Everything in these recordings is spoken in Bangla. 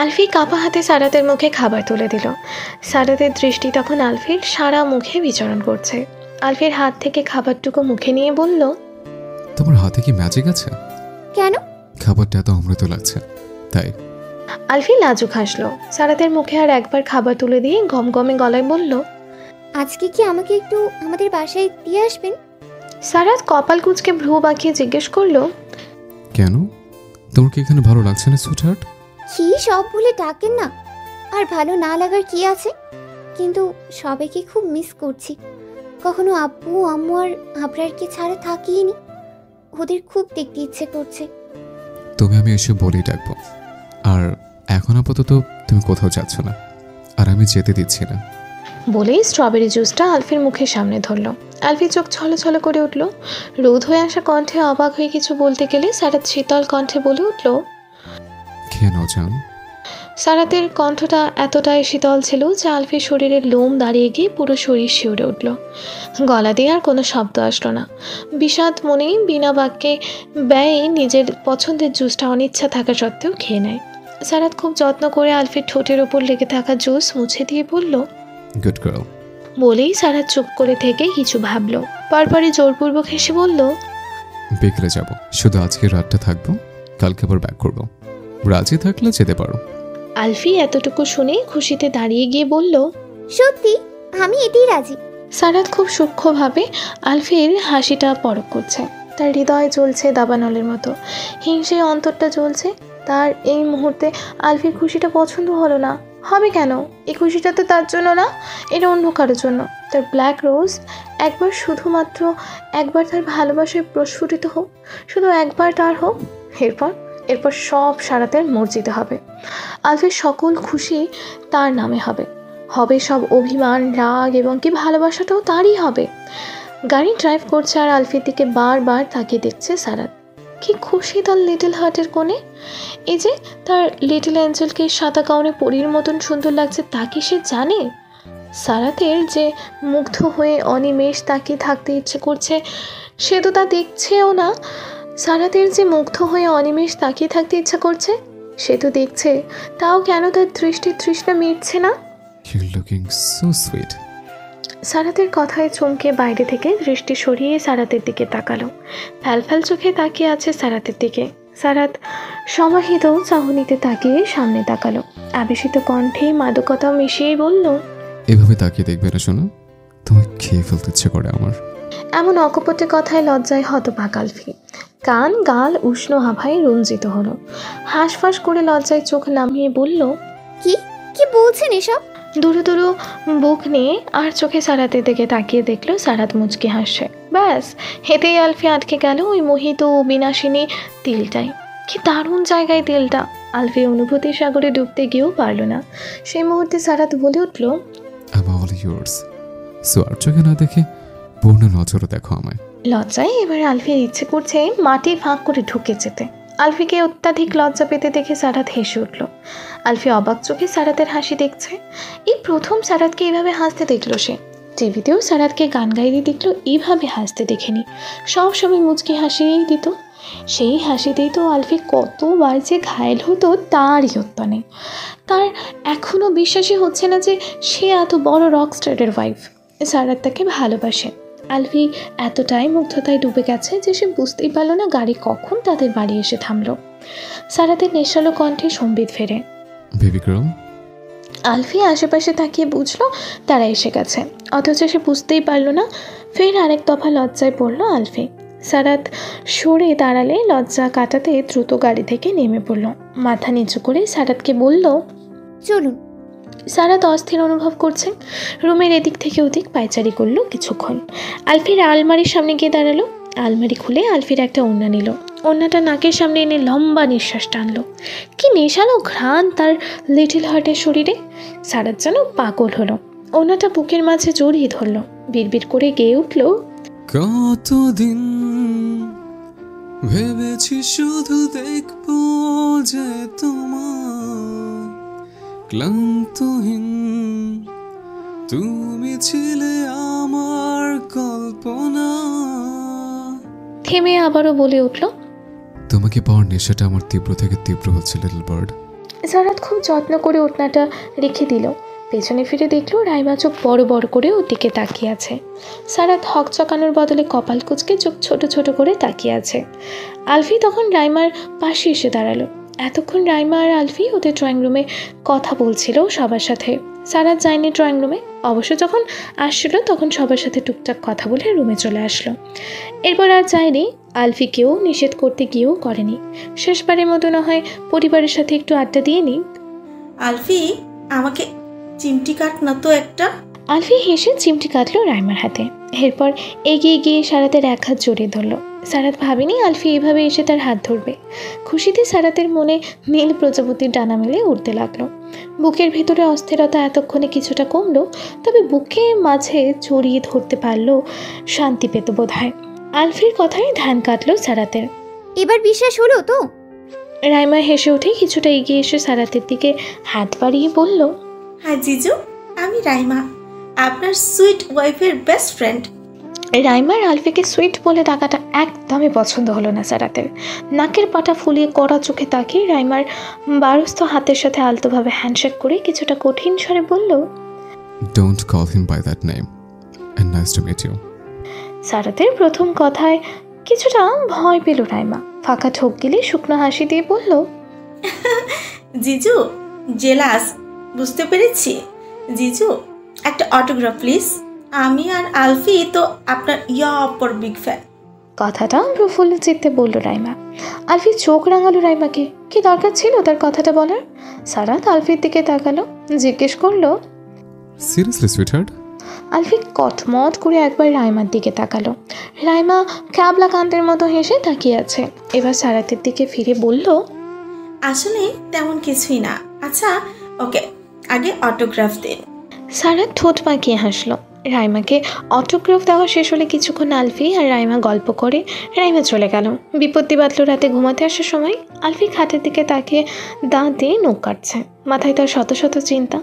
আলফি কাপা হাতে সারাতের মুখে খাবার তুলে দিল। সারাতের দৃষ্টি তখন আলফির সারা মুখে বিচরণ করছে। আলফির হাত থেকে খাবারটুকু মুখে নিয়ে বলল, তোমার হাতে কি ম্যাজিক আছে? কেন? খাবারটা এত অমৃত লাগছে তাই। আলফি লাজুক হাসলো। সারাতের মুখে আর একবার খাবার তুলে দিয়ে গমগমে গলায় বলল, আজকে কি আমাকে একটু আমাদের বাসায় দিয়ে আসবেন? সারাত কপাল কুঁচকে ভ্রু বাঁকিয়ে জিজ্ঞেস করলো, কেন? তোমার কি এখানে ভালো লাগছে না সুইটহার্ট? কি সব বলে ডাকেন না, আর ভালো না লাগার কি আছে, কিন্তু সবাইকে খুব মিস করছি। কখনো আব্বু আম্মু আর আবরারকে ছাড়া থাকিনি, ওদের খুব দেখতে ইচ্ছে করছে। তুমি আমি এসে বলেই ডাকবো। আর এখন আপাতত তুমি কোথাও যাচ্ছ না, আর আমি যেতে দিচ্ছি না। বলেই স্ট্রবেরি জুসটা আলফির মুখের সামনে ধরল। আলফির চোখ ছলছল করে উঠল। রোদ হয়ে আসা কণ্ঠে অবাক হয়ে কিছু বলতে গেলে সারাত শীতল কণ্ঠে বলে উঠল, খেয়ে নাও জান। সারাতের কণ্ঠটা এতটাই শীতল ছিল যে আলফির শরীরের লোম দাঁড়িয়ে গিয়ে পুরো শরীর শিউরে উঠল। গলা দিয়ে আর কোনো শব্দ আসলো না। বিষাদ মনেই বিনা বাক্যে ব্যয়ে নিজের পছন্দের জুসটা অনিচ্ছা থাকা সত্ত্বেও খেয়ে নেয়। সারাত খুব যত্ন করে আলফির ঠোঁটের ওপর লেগে থাকা জুস মুছে দিয়ে বলল, গুড গার্ল। বলেই সারাত চুপ করে থেকে কিছু ভাবলো। পরপরই জোরপূর্বক হেসে বলল, বিকেলে যাব, শুধু আজকে রাতটা থাকবো, কালকে আবার ব্যাক করবো। রাজি থাকলে যেতে পারো। আলফি এতটুকু শুনে খুশিতে দাঁড়িয়ে গিয়ে বলল, সত্যি আমি এতেই রাজি। সারাত খুব সূক্ষ্মভাবে আলফির হাসিটা পরখ করছে। তার হৃদয় জ্বলছে দাবানলের মতো, হিংসে অন্তরটা জ্বলছে। তার এই মুহূর্তে আলফির খুশিটা পছন্দ হলো না। হবে কেন? এই খুশিটা তো তার জন্য না, এটা অন্য কারোর জন্য। তার ব্ল্যাক রোজ একবার, শুধুমাত্র একবার তার ভালোবাসায় প্রস্ফুটিত হোক, শুধু একবার তার হোক। এরপর সব সারাতের মর্জিতে হবে। আলফির সকল খুশি তার নামে হবে। হবে সব অভিমান, রাগ এবং কি ভালোবাসাটাও তারই হবে। গাড়ি ড্রাইভ করছে আর আলফির দিকে বারবার তাকিয়ে দেখছে সারাত। কি খুশি তার লিটল হার্টের কোণে। এই যে তার লিটল অ্যাঞ্জেলকে সাদা গাউনে পরীর মতন সুন্দর লাগছে, তা কি সে জানে? সারাতের যে মুগ্ধ হয়ে অনিমেষ তাকিয়ে থাকতে ইচ্ছে করছে, সে তো তা দেখছেও না। সারাতের যে মুগ্ধ হয়ে অনিমেষ তাকিয়ে থাকতে ইচ্ছা করছে, সে তো দেখছে, তাও কেন তার দৃষ্টির তৃষ্ণা মিটছে না? You're looking so sweet. সারাতের কথায় চমকে বাইরে থেকে দৃষ্টি সরিয়ে সারাতের দিকে তাকালো। ফ্যালফ্যাল চোখে তাকিয়ে আছে সারাতের দিকে। সারাত সমাহিত চাহনিতে তাকিয়ে সামনে তাকালো। আবেশিত কণ্ঠে মাদকতা মিশিয়ে বলল, এভাবে তাকিয়ে দেখবে না শোনো, তোমায় খেয়ে ফেলতে ইচ্ছে করে আমার। এমন অকপটে কথায় লজ্জায় হতবাক আলফি। কান গাল উষ্ণ হাভায় রঞ্জিত হলো। হাঁসফাঁস করে লজ্জায় চোখ নামিয়ে বলল, কি কি বলছেন এসব? দুরু দুরু বুক নিয়ে আর চোখে সারাতের দিকে তাকিয়ে দেখলো সারাত মুচকি হাসছে। ব্যাস, হেতেই আলফি আটকে গেল ওই মোহিত বিনাশিনী তিলটাই। কি দারুণ জায়গায় তিলটা। আলফি অনুভূতির সাগরে ডুবতে গিয়েও পারল না। সেই মুহূর্তে সারাত বলে উঠল, I'm all yours. সো আর চোখে না দেখে পূর্ণ নজরে দেখো আমায়। লজ্জায় এবার আলফির ইচ্ছে করছে মাটির ফাঁক করে ঢুকে যেতে। আলফিকে অত্যাধিক লজ্জা পেতে দেখে সারাত হেসে উঠল। আলফি অবাক চোখে সারাতের হাসি দেখছে। এই প্রথম সারাতকে এইভাবে হাসতে দেখলো সে। টিভিতেও সারাতকে গান গাইতে দেখলো, এইভাবে হাসতে দেখেনি। সব সময় মুচকি হাসিই দিত। সেই হাসিতেই তো আলফি কতবার যে ঘায়েল হতো তারই হত্যা নেই। তার এখনও বিশ্বাসই হচ্ছে না যে সে এত বড় রকস্টারের ওয়াইফ। সারাত তাকে ভালোবাসে। আলফি এতটাই মুগ্ধতায় ডুবে গেছে যে সে বুঝতেই পারল না গাড়ি কখন তাদের বাড়ি এসে থামল। সারাতের নেশালো কণ্ঠে সম্বিত ফেরে, বেবি গার্ল। আলফি আশেপাশে তাকিয়ে বুঝলো তারা এসে গেছে, অথচ সে বুঝতেই পারল না। ফের আরেক দফা লজ্জায় পড়ল আলফি। সারাত সরে দাঁড়ালে লজ্জা কাটাতে দ্রুত গাড়ি থেকে নেমে পড়ল। মাথা নিচু করে সারাতকে বলল, চলুন। সারাত অস্থির অনুভব করছে। রুমের এদিক থেকে ওদিক পায়চারি করলো কিছুক্ষণ। আলফির আলমারির সামনে গিয়ে দাঁড়ালো। আলমারি খুলে আলফির একটা ওড়না নিল। ওড়নাটা নাকের সামনে এনে লম্বা নিঃশ্বাস টানলো। কি নেশালো ঘ্রাণ তার লিটল হার্টের শরীরে। সারাত যেন পাগল হলো। ওড়নাটা বুকের মাঝে জড়িয়ে ধরলো। বিড়বিড় করে গেয়ে উঠল, কতদিন ভেবেছি শুধু দেখবো যে তোমার ক্লান্তহীন, তুমি ছিলে আমার কল্পনা। থেমে আবারও বলে উঠল, তোমাকে পাওয়ার নেশাটা আমার তীব্র থেকে তীব্র হচ্ছে লিটল বার্ড। সারাত খুব যত্ন করে ওড়নাটা রেখে দিল। পেছনে ফিরে দেখলো রাইমা চোখ বড় বড় করে ওর দিকে তাকিয়ে আছে। সারাত হক চকানোর বদলে কপাল কুঁচকে চোখ ছোট ছোট করে তাকিয়ে আছে। আলফি তখন রাইমার পাশে এসে দাঁড়ালো। এতক্ষণ রাইমা আর আলফি ওদের ড্রয়িং রুমে কথা বলছিল সবার সাথে। সারাত যায়নি ড্রয়িং রুমে, অবশ্য যখন আসছিল তখন সবার সাথে টুকটাক কথা বলে রুমে চলে আসলো। এরপর আর যায়নি। আলফিকেও নিষেধ করতে গিয়েও করেনি। শেষবারের মতো না হয় পরিবারের সাথে একটু আড্ডা দিয়ে নিই। আলফি, আমাকে চিমটি কাট না তো একটা। আলফি হেসে চিমটি কাটলো রাইমার হাতে। এরপর এগিয়ে গিয়ে সারাতের এক হাত জড়িয়ে ধরলো। সারাত ভাবেনি আলফি এভাবে এসে তার হাত ধরবে। খুশিতে সারাতের মনে নীল প্রজাপতির ডানা মেলে উঠতে লাগলো। বুকের ভেতরে অস্থিরতা এতক্ষণে কিছুটা কমলো, তবে বুকে মাঝে জড়িয়ে ধরতে পারলো শান্তি পেত বোধ হয়। আলফির কথায় ধ্যান কাটলো সারাতের। এবার বিশ্বাস হলো তো? রাইমা হেসে উঠে কিছুটা এগিয়ে এসে সারাতের দিকে হাত বাড়িয়ে বলল, হ্যাঁ জিজু, আমি রাইমা, আপনার সুইট ওয়াইফের বেস্ট ফ্রেন্ড। রাইমার আলফিকে সুইট বলে ডাকাটা একদমই পছন্দ হলো না সারাতের। নাকের পাটা ফুলিয়ে কড়া চোখে তাকিয়ে রাইমার বারস্থ হাতের সাথে আলতোভাবে হ্যান্ডশেক করে কিছুটা কঠিন স্বরে বলল, don't call him by that name and nice to meet you. সারাতের প্রথম কথায় কিছুটা ভয় পেল রাইমা। ফাঁকা ঠোক গিলে শুকনো হাসি দিয়ে বলল, জিজু জেলাস, বুঝতে পেরেছি। জিজু, একটা অটোগ্রাফ প্লিজ। আমি আর আলফি তো আপনার অপর বিগ ফ্যান। কথাটা প্রফুল্ল চিত্তে বলল রাইমা। আলফি চোখ রাঙালো রাইমাকে। কি দরকার ছিল তার কথাটা বলার? সারাত আলফির দিকে তাকালো, জিজ্ঞেস করলো, সিরিয়াসলি সুইটহার্ট? আলফি কটমট করে একবার রাইমার দিকে তাকালো। রাইমা ক্যাবলা কান্তের মতো হেসে তাকিয়ে আছে। এবার সারাতের দিকে ফিরে বলল, আসলে তেমন কিছুই না। আচ্ছা ওকে, আগে অটোগ্রাফ দিন। সারাত ঠোঁট পাকিয়ে হাসলো। রাইমাকে অটোগ্রাফ দেওয়া শেষ হলে কিছুক্ষণ আলফি আর রাইমা গল্প করে রাইমা চলে গেল। বিপত্তি বাতলো রাতে ঘুমাতে আসার সময় আলফি খাটের দিকে তাকিয়ে দাঁত দিয়ে নখ কাটছে। মাথায় তার শত শত চিন্তা।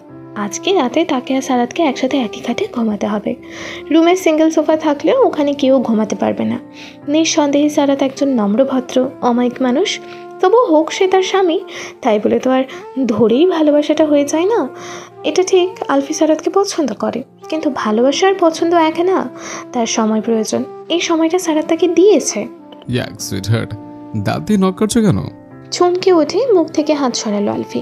আজকে রাতে তাকে আর সারাতকে একসাথে একই খাটে ঘুমাতে হবে। রুমের সিঙ্গেল সোফা থাকলেও ওখানে কেউ ঘুমাতে পারবে না। নিঃসন্দেহে সারাত একজন নম্রভদ্র অমায়িক মানুষ। তবু হোক সে তার স্বামী, তাই বলে তো আর ধরেই ভালোবাসাটা হয়ে যায় না। এটা ঠিক, আলফি সারাতকে পছন্দ করে, কিন্তু ভালোবাসা আর পছন্দ এক না। তার সময় প্রয়োজন। এই সময়টা সারাত তাকে দিয়েছে। ইয়াক সুইটহার্ট, দাঁত দিয়ে নক করছো কেন? চমকে উঠে মুখ থেকে হাত সরালো আলফি।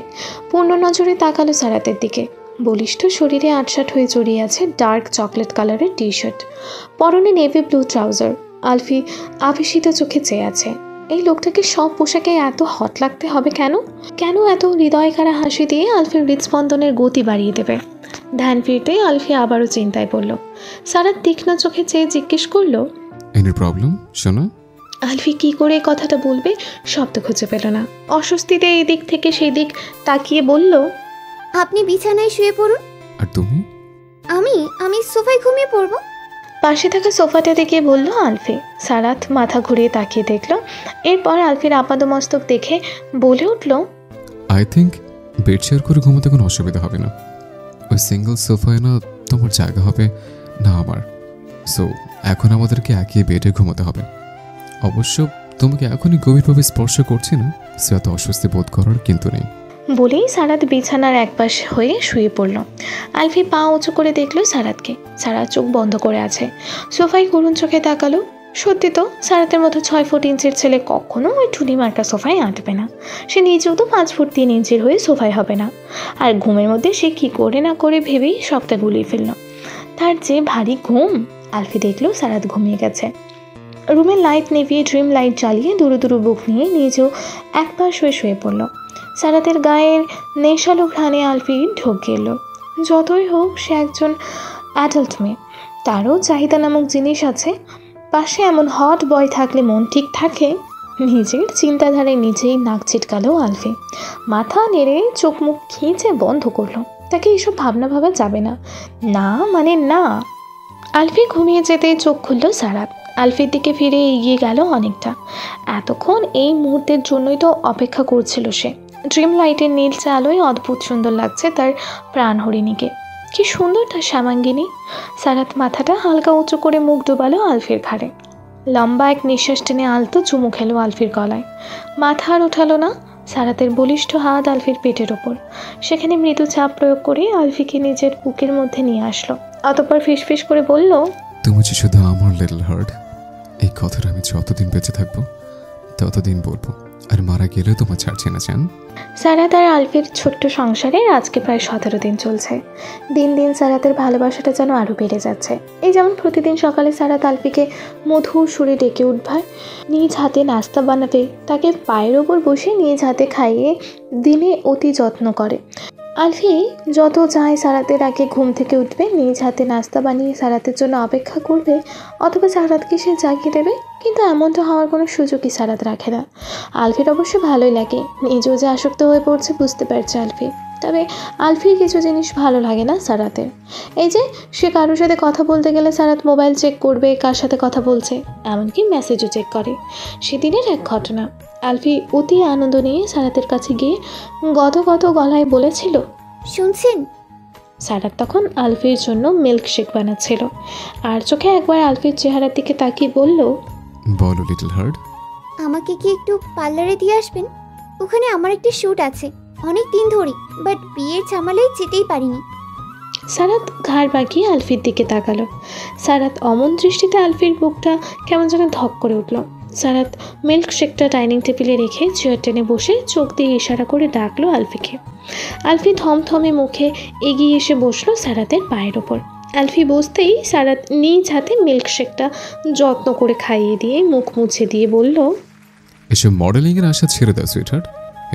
পূর্ণ নজরে তাকালো সারাতের দিকে। বলিষ্ঠ শরীরে আটসাট হয়ে জড়িয়ে আছে ডার্ক চকলেট কালারের টি শার্ট, পরনে নেভি ব্লু ট্রাউজার। আলফি আবেশিত চোখে চেয়ে আছে। এই লোকটাকে সব পোশাকে এত হট লাগতে হবে কেন? কেন এত হৃদয়কারা হাসি দিয়ে আলফির হৃদস্পন্দনের গতি বাড়িয়ে দেবে? ধ্যান ফিরতে আলফি আবারও চিন্তায় পড়ল। সারাত তীক্ষ্ণ চোখে চেয়ে জিজ্ঞেস করলো, এনি প্রবলেম শোনো? আলফি কি করে এই কথাটা বলবে শব্দ খুঁজে পেল না। অস্বস্তিতে এই দিক থেকে সেই দিক তাকিয়ে বলল, আপনি বিছানায় শুয়ে পড়ুন। আর তুমি? আমি সোফায় ঘুমিয়ে পড়বো। পাশে থাকা সোফাটা দেখে বলল আলফি। সারাত মাথা ঘুরিয়ে তাকিয়ে দেখল। এরপর আলফির আপাদমস্তক দেখে বলে উঠল, আই থিঙ্ক বেড শেয়ার করে ঘুমাতে কোনো অসুবিধা হবে না। ওই সিঙ্গেল সোফায় না তোমার জায়গা হবে না আমার। সো এখন আমাদেরকে একই বেডে ঘুমাতে হবে। অবশ্য তোমাকে এখনই গভীরভাবে স্পর্শ করছি না, সে এত অস্বস্তি বোধ করার কিন্তু নেই। বলেই সারাত বিছানার একপাশ হয়ে শুয়ে পড়ল। আলফি পা উঁচু করে দেখলো সারাতকে। সারাত চোখ বন্ধ করে আছে। সোফায় করুণ চোখে তাকালো। সত্যি তো, সারাতের মতো 6 ফুট ইঞ্চির ছেলে কখনো ওই ঠুলি মার্কা সোফায় আঁটবে না। সে নিজেও তো 5 ফুট 3 ইঞ্চির হয়ে সোফায় হবে না। আর ঘুমের মধ্যে সে কি করে না করে ভেবেই সবটা গুলিয়ে ফেলল। তার যে ভারী ঘুম। আলফি দেখলো সারাত ঘুমিয়ে গেছে। রুমের লাইট নিভিয়ে ড্রিম লাইট জ্বালিয়ে দুরু দুরু বুক নিয়ে নিজেও এক পাশ হয়ে শুয়ে পড়ল। সারাতের গায়ের নেশালো ঘ্রাণে আলফি ঢোকে এলো। যতই হোক সে একজন অ্যাডাল্ট মেয়ে, তারও চাহিদা নামক জিনিস আছে। পাশে এমন হট বয় থাকলে মন ঠিক থাকে। নিজের চিন্তাধারায় নিজেই নাক ছিটকালো আলফি। মাথা নেড়ে চোখ মুখ খিঁচে বন্ধ করলো। তাকে এইসব ভাবনা ভাবা যাবে না। না মানে না। আলফি ঘুমিয়ে যেতেই চোখ খুলল সারাত। আলফির দিকে ফিরে এগিয়ে গেল অনেকটা। এতক্ষণ এই মুহূর্তের জন্যই তো অপেক্ষা করছিল সে। ড্রিম লাইটের নীলচে আলোয় অদ্ভুত সুন্দর লাগছে তার প্রাণ হরিণীকে। কি সুন্দর তার শ্যামাঙ্গিনী। সারাত মাথাটা হালকা উঁচু করে মুখ ডুবালো আলফির ঘাড়ে। লম্বা এক নিঃশ্বাস টেনে আলতো চুমু খেলো আলফির গলায়। মাথা আর ওঠালো না। সারাতের বলিষ্ঠ হাত আলফির পেটের ওপর। সেখানে মৃদু চাপ প্রয়োগ করে আলফিকে নিজের বুকের মধ্যে নিয়ে আসলো। অতঃপর ফিসফিস করে বলল, তুমি যে শুধু আমার লিটল হার্ট। এই কথাটা আমি যতদিন বেঁচে থাকবো ততদিন বলবো, আর মারা গেলেও তোমার ছাড়ছে না জান। সারাত আর আলফির ছোট্ট সংসারে আজকে প্রায় 17 দিন চলছে। দিন দিন সারাতের ভালোবাসাটা যেন আরও বেড়ে যাচ্ছে। এই যেমন প্রতিদিন সকালে সারাত আলফিকে মধুর সুরে ডেকে উঠবে, নিজ হাতে নাস্তা বানাবে, তাকে পায়ের ওপর বসে নিজ হাতে খাইয়ে দিনে অতি যত্ন করে। আলফি যত চায় সারাতের আগে ঘুম থেকে উঠবে, নিজ হাতে নাস্তা বানিয়ে সারাতের জন্য অপেক্ষা করবে, অথবা সারাতকে সে জাগিয়ে দেবে। কিন্তু এমনটা হওয়ার কোনো সুযোগই সারাত রাখে না। আলফির অবশ্য ভালোই লাগে, নিজেও যে আসক্ত হয়ে পড়ছে বুঝতে পারছে আলফি। তবে আলফির কিছু জিনিস ভালো লাগে না সারাতের। এই যে সে কারোর সাথে কথা বলতে গেলে সারাত মোবাইল চেক করবে কার সাথে কথা বলছে, এমনকি মেসেজও চেক করে। সেদিনের এক ঘটনা, আলফি অতি আনন্দ নিয়ে সারাতের কাছে গিয়ে গত গলায় বলেছিল, শুনছেন? সারাত তখন আলফির জন্য মিল্কশেক বানাচ্ছিল। আর চোখে একবার আলফির চেহারার দিকে তাকিয়ে বলল, বলো লিটল হার্ট। আমাকে কি একটু পার্লারে দিয়ে আসবেন? ওখানে আমার একটি শ্যুট আছে, অনেক দিন ধরে, বাট বিয়ের ঝামেলায় যেতেই পারিনি। সারাত ঘাড় বাঁকিয়ে আলফির দিকে তাকালো। সারাত অমন দৃষ্টিতে আলফির বুকটা কেমন যেন ধক করে উঠল। সারাত মিল্কশেকটা ডাইনিং টেবিলে রেখে চেয়ার টেনে বসে চোখ দিয়ে ইশারা করে ডাকলো আলফিকে। আলফি থমথমে মুখে এগিয়ে এসে বসলো সারাতের পায়ের ওপর। আলফি বসতেই সারাত নিজ হাতে মিল্কশেকটা যত্ন করে খাইয়ে দিয়ে মুখ মুছে দিয়ে বলল, এসব মডেলিংয়ের আশা ছেড়ে দাও সুইটহার্ট,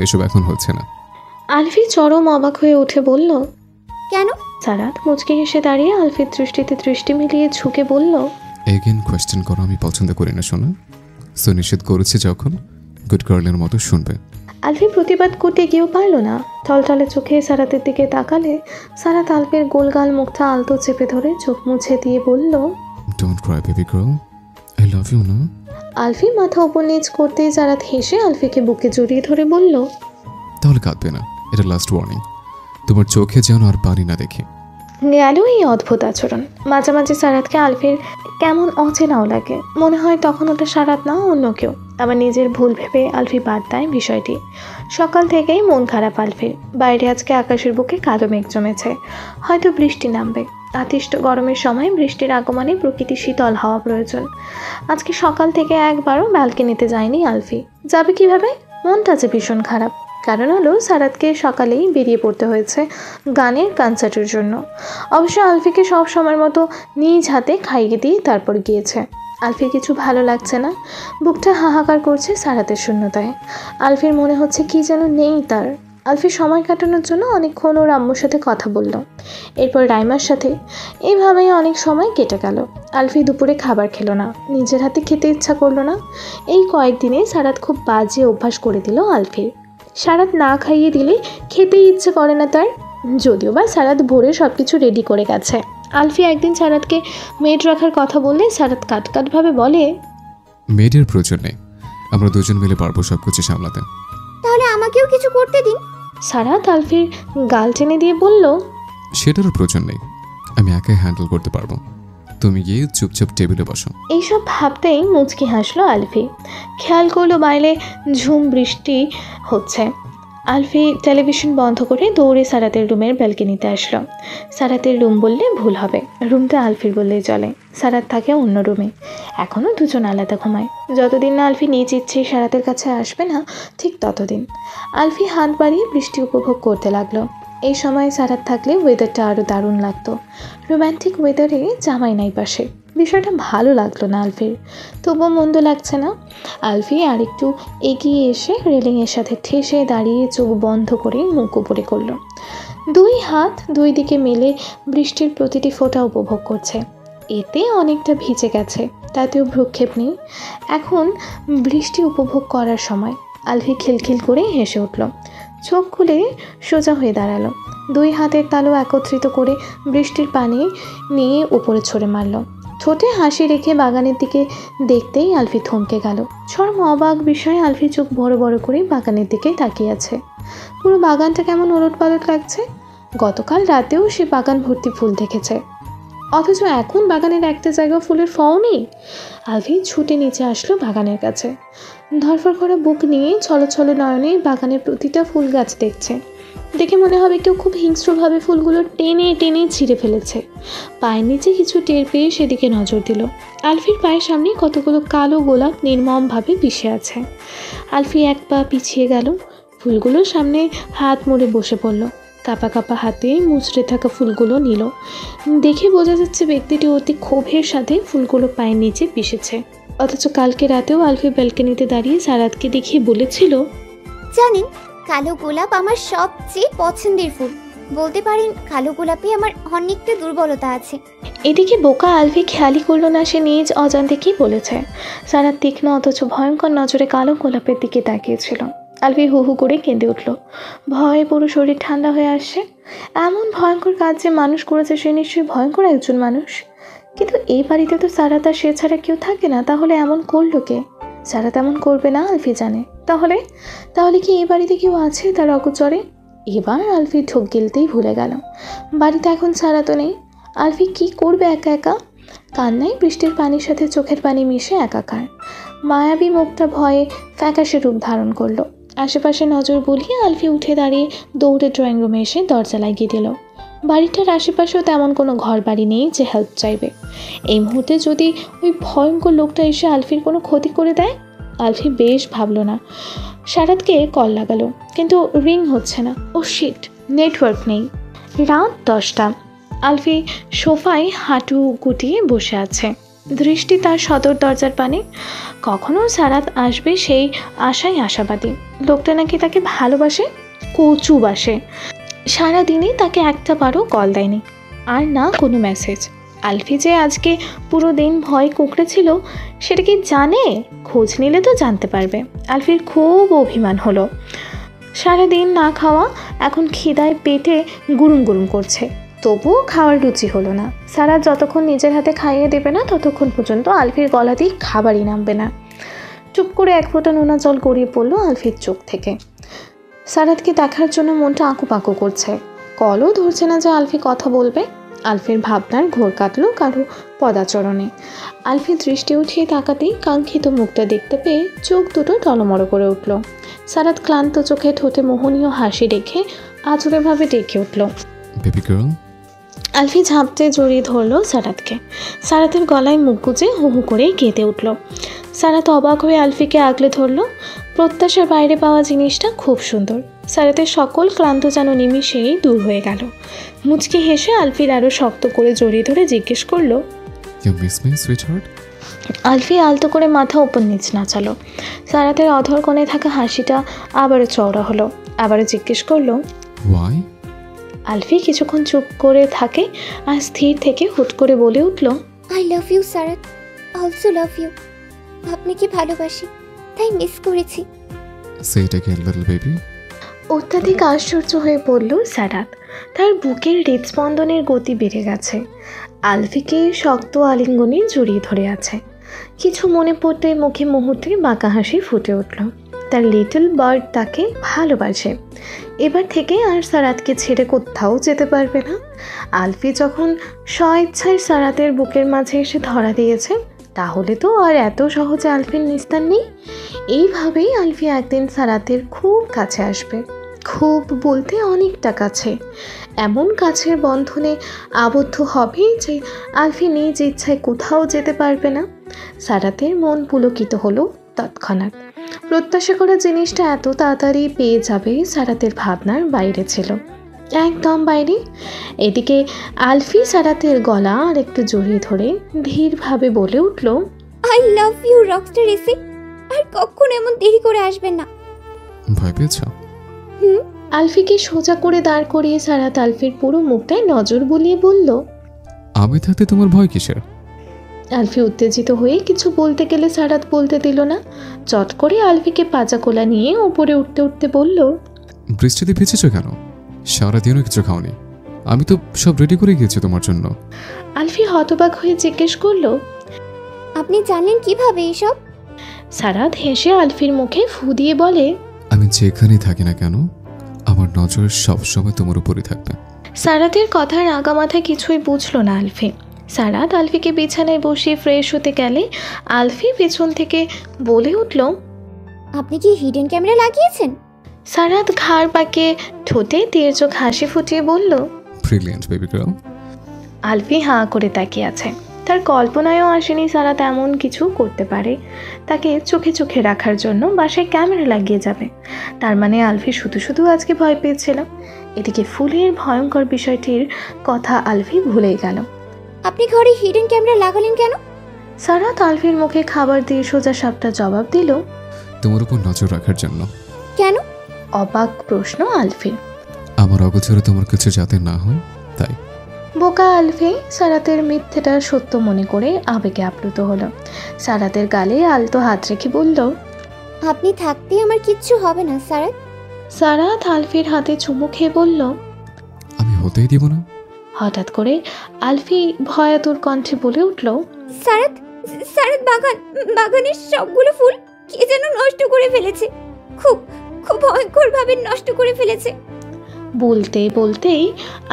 এসব এখন হচ্ছে না। আলফি চরম অবাক হয়ে উঠে বলল, কেন? সারাত মুচকি হেসে দাঁড়িয়ে আলফির দৃষ্টিতে দৃষ্টি মিলিয়ে ঝুঁকে বলল, এগেন কোয়েশ্চেন করো আমি পছন্দ করি না শোনা। সো নিষেধ করেছি যখন, গুড গার্লের মতো শুনবে। আলফি প্রতিবাদ করতে গিয়েও পারল না। টলটলে চোখে সারাতের দিকে তাকালে সারাত আলফির গোলগাল মুখটা আলতো চেপে ধরে চোখ মুছে দিয়ে বলল, don't cry baby girl, I love you না। আলফি মাথা উপর নিচ করতেই সারাত হেসে আলফিকে বুকে জড়িয়ে ধরে বলল, তাহলে কাঁদবে না, এটা লাস্ট ওয়ার্নিং। তোমার চোখে যেন আর পানি না দেখি। গেল এই অদ্ভুত আচরণ। মাঝে মাঝে সারাতকে আলফির কেমন অচেনাও লাগে, মনে হয় তখন ওটা সারাত না অন্য কেউ। আবার নিজের ভুল ভেবে আলফি বাদ দেয় বিষয়টি। সকাল থেকেই মন খারাপ আলফির। বাইরে আজকে আকাশের বুকে কালো মেঘ জমেছে, হয়তো বৃষ্টি নামবে। আতিষ্ঠ গরমের সময় বৃষ্টির আগমনে প্রকৃতি শীতল হওয়া প্রয়োজন। আজকে সকাল থেকে একবারও ব্যালকনিতে যায়নি আলফি। যাবে কিভাবে? মনটা যে ভীষণ খারাপ। কারণ হলো সারাতকে সকালেই বেরিয়ে পড়তে হয়েছে গানের কনসার্টের জন্য। অবশ্য আলফিকে সব সময়ের মতো নিজ হাতে খাইয়ে দিয়ে তারপর গিয়েছে। আলফির কিছু ভালো লাগছে না, বুকটা হাহাকার করছে সারাতের শূন্যতায়। আলফির মনে হচ্ছে কি যেন নেই তার। আলফি সময় কাটানোর জন্য অনেকক্ষণ ওর আম্মুর সাথে কথা বলল, এরপর রাইমার সাথে। এইভাবেই অনেক সময় কেটে গেল। আলফি দুপুরে খাবার খেলো না, নিজের হাতে খেতে ইচ্ছা করলো না। এই কয়েকদিনে সারাত খুব বাজে অভ্যাস করে দিল আলফির। সারাত না খাইয়ে দিলে খেতেই ইচ্ছে করে না তার। যদিও বা সারাত ভোরে সব কিছু রেডি করে গেছে। আলফি একদিন সারাতকে মেড রাখার কথা বললে সারাত কাটকাটভাবে বলে, মেয়েদের প্রয়োজন নেই, আমরা দুজন মিলে পারবো সব কিছু সামলাতে। তাহলে আমাকেও কিছু করতে দিন। সারাত আলফির গাল টেনে দিয়ে বলল, সেটারও প্রয়োজন নেই, আমি একাই হ্যান্ডেল করতে পারবো। তুমি গিয়ে চুপচাপ টেবিলে বসো। এইসব ভাবতেই মুচকি হাসলো আলফি। খেয়াল করলো বাইরে ঝুম বৃষ্টি হচ্ছে। আলফি টেলিভিশন বন্ধ করে দৌড়ে সারাতের রুমের ব্যালকনিতে আসলো। সারাতের রুম বললে ভুল হবে, রুমটা আলফির বললেই চলে। সারাত থাকে অন্য রুমে। এখনও দুজন আলাদা ঘুমায়। যতদিন না আলফি নিজ ইচ্ছে সারাতের কাছে আসবে না, ঠিক ততদিন। আলফি হাত বাড়িয়ে বৃষ্টি উপভোগ করতে লাগলো। এই সময় সারাত থাকলে ওয়েদারটা আরও দারুণ লাগতো। রোম্যান্টিক ওয়েদারে জামাই নাই পাশে। বিষয়টা ভালো লাগলো না আলফির, তবুও মন্দ লাগছে না। আলফি আরেকটু এগিয়ে এসে রেলিংয়ের সাথে ঠেসে দাঁড়িয়ে চোখ বন্ধ করে মুখ উপরে করলো। দুই হাত দুই দিকে মেলে বৃষ্টির প্রতিটি ফোঁটা উপভোগ করছে। এতে অনেকটা ভিজে গেছে, তাতেও ভ্রুক্ষেপ নেই। এখন বৃষ্টি উপভোগ করার সময়। আলফি খিলখিল করে হেসে উঠল, চোখ খুলে সোজা হয়ে দাঁড়ালো। দুই হাতের তালু একত্রিত করে বৃষ্টির পানি নিয়ে উপরে ছড়ে মারল। ঠোঁটে হাসি রেখে বাগানের দিকে দেখতেই আলফি থমকে গেল। চরম অবাক বিষয়ে আলফি চোখ বড় বড় করে বাগানের দিকে তাকিয়ে আছে। পুরো বাগানটা কেমন ওলট পালট লাগছে। গতকাল রাতেও সে বাগান ভর্তি ফুল দেখেছে। অথচ এখন বাগানের একটা জায়গা ফুলের ফও নেই। আলফি ছুটে নিচে আসলো বাগানের কাছে, ধরফর করে বুক নিয়ে ছলছল নয়নে বাগানের প্রতিটা ফুল গাছ দেখছে। দেখে মনে হবে কেউ খুব হিংস্রভাবে ফুলগুলো টেনে টেনে ছিঁড়ে ফেলেছে। পায়ের নিচে কিছু টের পেয়ে সেদিকে নজর দিল। আলফির পায়ের সামনে কতগুলো কালো গোলাপ নির্মমভাবে পিষে আছে। আলফি এক পা পিছিয়ে গেল, ফুলগুলোর সামনে হাত মুড়ে বসে পড়ল। কাঁপা কাঁপা হাতে মুচড়ে থাকা ফুলগুলো নিল। দেখে বোঝা যাচ্ছে ব্যক্তিটি অতি ক্ষোভের সাথে ফুলগুলো পায়ের নিচে পিষেছে। অথচ কালকে রাতেও আলফি ব্যালকনিতে দাঁড়িয়ে সারাতকে দেখিয়ে বলেছিল, জানেন, কালো গোলাপ আমার সবচেয়ে পছন্দের ফুল। বলতে পারেন কালো গোলাপে আমার অনেকটা দুর্বলতা আছে। এদিকে বোকা আলফি খেয়ালই করলো না সে নিজ অজান্তে কি বলেছে। সারাত তীক্ষ্ণ অথচ ভয়ঙ্কর নজরে কালো গোলাপের দিকে তাকিয়েছিল। আলফি হু হু করে কেঁদে উঠল। ভয়ে পুরো শরীর ঠান্ডা হয়ে আসছে। এমন ভয়ঙ্কর কাজ যে মানুষ করেছে সে নিশ্চয়ই ভয়ঙ্কর একজন মানুষ। কিন্তু এই বাড়িতে তো সারাত আর সে ছাড়া কেউ থাকে না, তাহলে এমন করলো কে? সারাত এমন করবে না আলফি জানে। তাহলে কি এই বাড়িতে কেউ আছে তার অগোচরে? এবার আলফি ঢোক গিলতেই ভুলে গেল বাড়িতে এখন সারাতও নেই। আলফি কি করবে একা একা? কান্নায় বৃষ্টির পানির সাথে চোখের পানি মিশে একাকার। মায়াবী মুখটা ভয়ে ফ্যাকাশে রূপ ধারণ করলো। আশেপাশে নজর বুলিয়ে আলফি উঠে দাঁড়িয়ে দৌড়ে ড্রয়িং রুমে এসে দরজা লাগিয়ে দিল। বাড়িটার আশেপাশেও তেমন কোনো ঘর বাড়ি নেই যে হেল্প চাইবে। এই মুহূর্তে যদি ওই ভয়ঙ্কর লোকটা এসে আলফির কোনো ক্ষতি করে দেয়? আলফি বেশ ভাবলো না। সারাতকে কল লাগালো, কিন্তু রিং হচ্ছে না। ও শিট, নেটওয়ার্ক নেই। রাত 10টা। আলফি সোফায় হাঁটু গুটিয়ে বসে আছে, দৃষ্টি তার সদর দরজার পানে। কখনো সারাত আসবে সেই আশায় আশাবাদী। লোকটা নাকি তাকে ভালোবাসে, কচুবাসে। সারাদিনে তাকে একটা বারও কল দেয়নি, আর না কোনো মেসেজ। আলফি যে আজকে পুরো দিন ভয় কুঁকড়েছিল সেটা কি জানে? খোঁজ নিলে তো জানতে পারবে। আলফির খুব অভিমান হলো। সারাদিন না খাওয়া, এখন খিদায় পেটে গুরুম গুরুম করছে, তবুও খাওয়ার রুচি হলো না। সারা যতক্ষণ নিজের হাতে খাইয়ে দেবে না ততক্ষণ পর্যন্ত আলফির গলাতেই খাবারই নামবে না। চুপ করে এক ফোঁটা নোনা জল গড়িয়ে পড়লো আলফির চোখ থেকে। সারাতকে দেখার জন্য মনটা আঁকুপাঁকু করছে। কলও ধরছে না যে আলফি কথা বলবে। আলফির ভাবনার ঘোর কাটলো কারো পদাচরণে। আলফির দৃষ্টি উঠিয়ে তাকাতেই কাঙ্ক্ষিত মুখটা দেখতে পেয়ে চোখ দুটো টলমড়ো করে উঠল। সারাত ক্লান্ত চোখে ঠোঁটে মোহনীয় হাসি রেখে আচুরেভাবে ডেকে উঠল, বেবি গার্ল। আলফি ঝাঁপতে জড়িয়ে ধরলো সারাতকে। সারাতের গলায় মুখ গুজে হু হু করে কেঁদে উঠল। সারাত অবাক হয়ে আলফিকে আগলে ধরল। প্রত্যাশার বাইরে পাওয়া জিনিসটা খুব সুন্দর। সারাতের সকল ক্লান্ত যেন নিমিষেই দূর হয়ে গেল। মুচকি হেসে আলফির আরও শক্ত করে জড়িয়ে ধরে জিজ্ঞেস করলো, ইউ মিস মি সুইটহার্ট? আলফি আলতো করে মাথা ওপর নিচ নাচালো। সারাতের অধর কোণে থাকা হাসিটা আবারও চওড়া হলো। আবারও জিজ্ঞেস করলো, ওয়াই? আলফি কিছুক্ষণ চুপ করে থাকে আর স্থির থেকে হুট করে বলে উঠল, I love you Sarat, also love you. আপনাকে ভালোবাসি, তাই মিস করেছি। Say it again little baby. অত্যাধিক আশ্চর্য হয়ে পড়ল সারাত। তার বুকের হৃদস্পন্দনের গতি বেড়ে গেছে। আলফিকে শক্ত আলিঙ্গনে জড়িয়ে ধরে আছে। কিছু মনে পড়তে মুখে মুহূর্তে বাঁকা হাসি ফুটে উঠল। তার লিটল বার্ড তাকে ভালোবাসে। এবার থেকে আর সারাতকে ছেড়ে কোথাও যেতে পারবে না। আলফি যখন স্বইচ্ছায় সারাতের বুকের মাঝে এসে ধরা দিয়েছে, তাহলে তো আর এত সহজে আলফির নিস্তার নেই। এইভাবেই আলফি একদিন সারাতের খুব কাছে আসবে। খুব বলতে অনেকটা কাছে। এমন কাছের বন্ধনে আবদ্ধ হবে যে আলফি নিজ ইচ্ছায় কোথাও যেতে পারবে না। সারাতের মন পুলকিত হলো তৎক্ষণাৎ। প্রত্যাশা করা জিনিসটা এত তাড়াতাড়ি পেয়ে যাবে সারাতের ভাবনার বাইরে ছিল, একদম বাইরে। এদিকে আলফি সারাতের গলা আর একটু জড়িয়ে ধরে ধীরভাবে বলে উঠল, আই লাভ ইউ রকস্টার এসে, আর কখনো এমন দেরি করে আসবেন না। ভয় পেয়েছ? আলফিকে সোজা করে দাঁড় করিয়ে সারাত আলফির পুরো মুখটায় নজর বুলিয়ে বলল, আমি থাকতে তোমার ভয় কিসের? আলফি উত্তেজিত হয়ে কিছু বলতে গেলে সারাত বলতে দিল না। চট করে আলফিকে পাজা কোলা নিয়ে উপরে উঠতে উঠতে বলল, বৃষ্টিতে ভিজেছ কেন? সারাদিনও কিছু খাওনি। আমি তো সব রেডি করে গিয়েছি তোমার জন্য। আলফি হতবাক হয়ে জিজ্ঞেস করলো, আপনি জানেন কিভাবে এসব? সারাত হেসে আলফির মুখে ফু দিয়ে বলে, আমি যেখানেই থাকি না কেন আমার নজর সবসময় তোমার উপরই থাকবে। সারাতের কথার আগামাথা কিছুই বুঝলো না আলফি। সারাত আলফিকে বিছানায় বসিয়ে ফ্রেশ হতে গেলে আলফি পেছন থেকে বলে উঠল, আপনি কি হিডেন ক্যামেরা লাগিয়েছেন? সারাত ঘাড় পাকিয়ে ঠোঁটে তেরচোখ হাসি ফুটিয়ে বলল। Brilliant baby girl. আলফি হাঁ করে তাকিয়ে আছে। তার কল্পনায়ও আসেনি সারাত এমন কিছু করতে পারে। তাকে চোখে চোখে রাখার জন্য বাসায় ক্যামেরা লাগিয়ে যাবে। তার মানে আলফি শুধু শুধু আজকে ভয় পেয়েছিল। এদিকে ফুলের ভয়ঙ্কর বিষয়টির কথা আলফি ভুলেই গেল। আপনি ঘরে হিডেন ক্যামেরা লাগালেন কেন? সারাত আলফির মুখে খাবার দিয়ে সোজা সাপটা জবাব দিল, তোমার উপর নজর রাখার জন্য। কেন? অবাক প্রশ্ন আলফির। আমার অগোচরে তোমার কিছু যাতে না হয় তাই। বোকা আলফি সারাতের মিথ্যেটা সত্য মনে করে আবেগে আপ্লুত হলো। সারাতের গালে আলতো হাত রেখে বলল, আপনি থাকতে আমার কিচ্ছু হবে না সারাত। সারাত আলফির হাতে চুমু খেয়ে বলল, আমি হতেই দিব না। হঠাৎ করে আলফি ভয়াতুর কণ্ঠে বলে উঠল, সারাত, সারাত বাগানের সবগুলো ফুল কে যেন নষ্ট করে ফেলেছে। খুব খুব ভয়ঙ্কর ভাবে নষ্ট করে ফেলেছে। বলতে বলতেই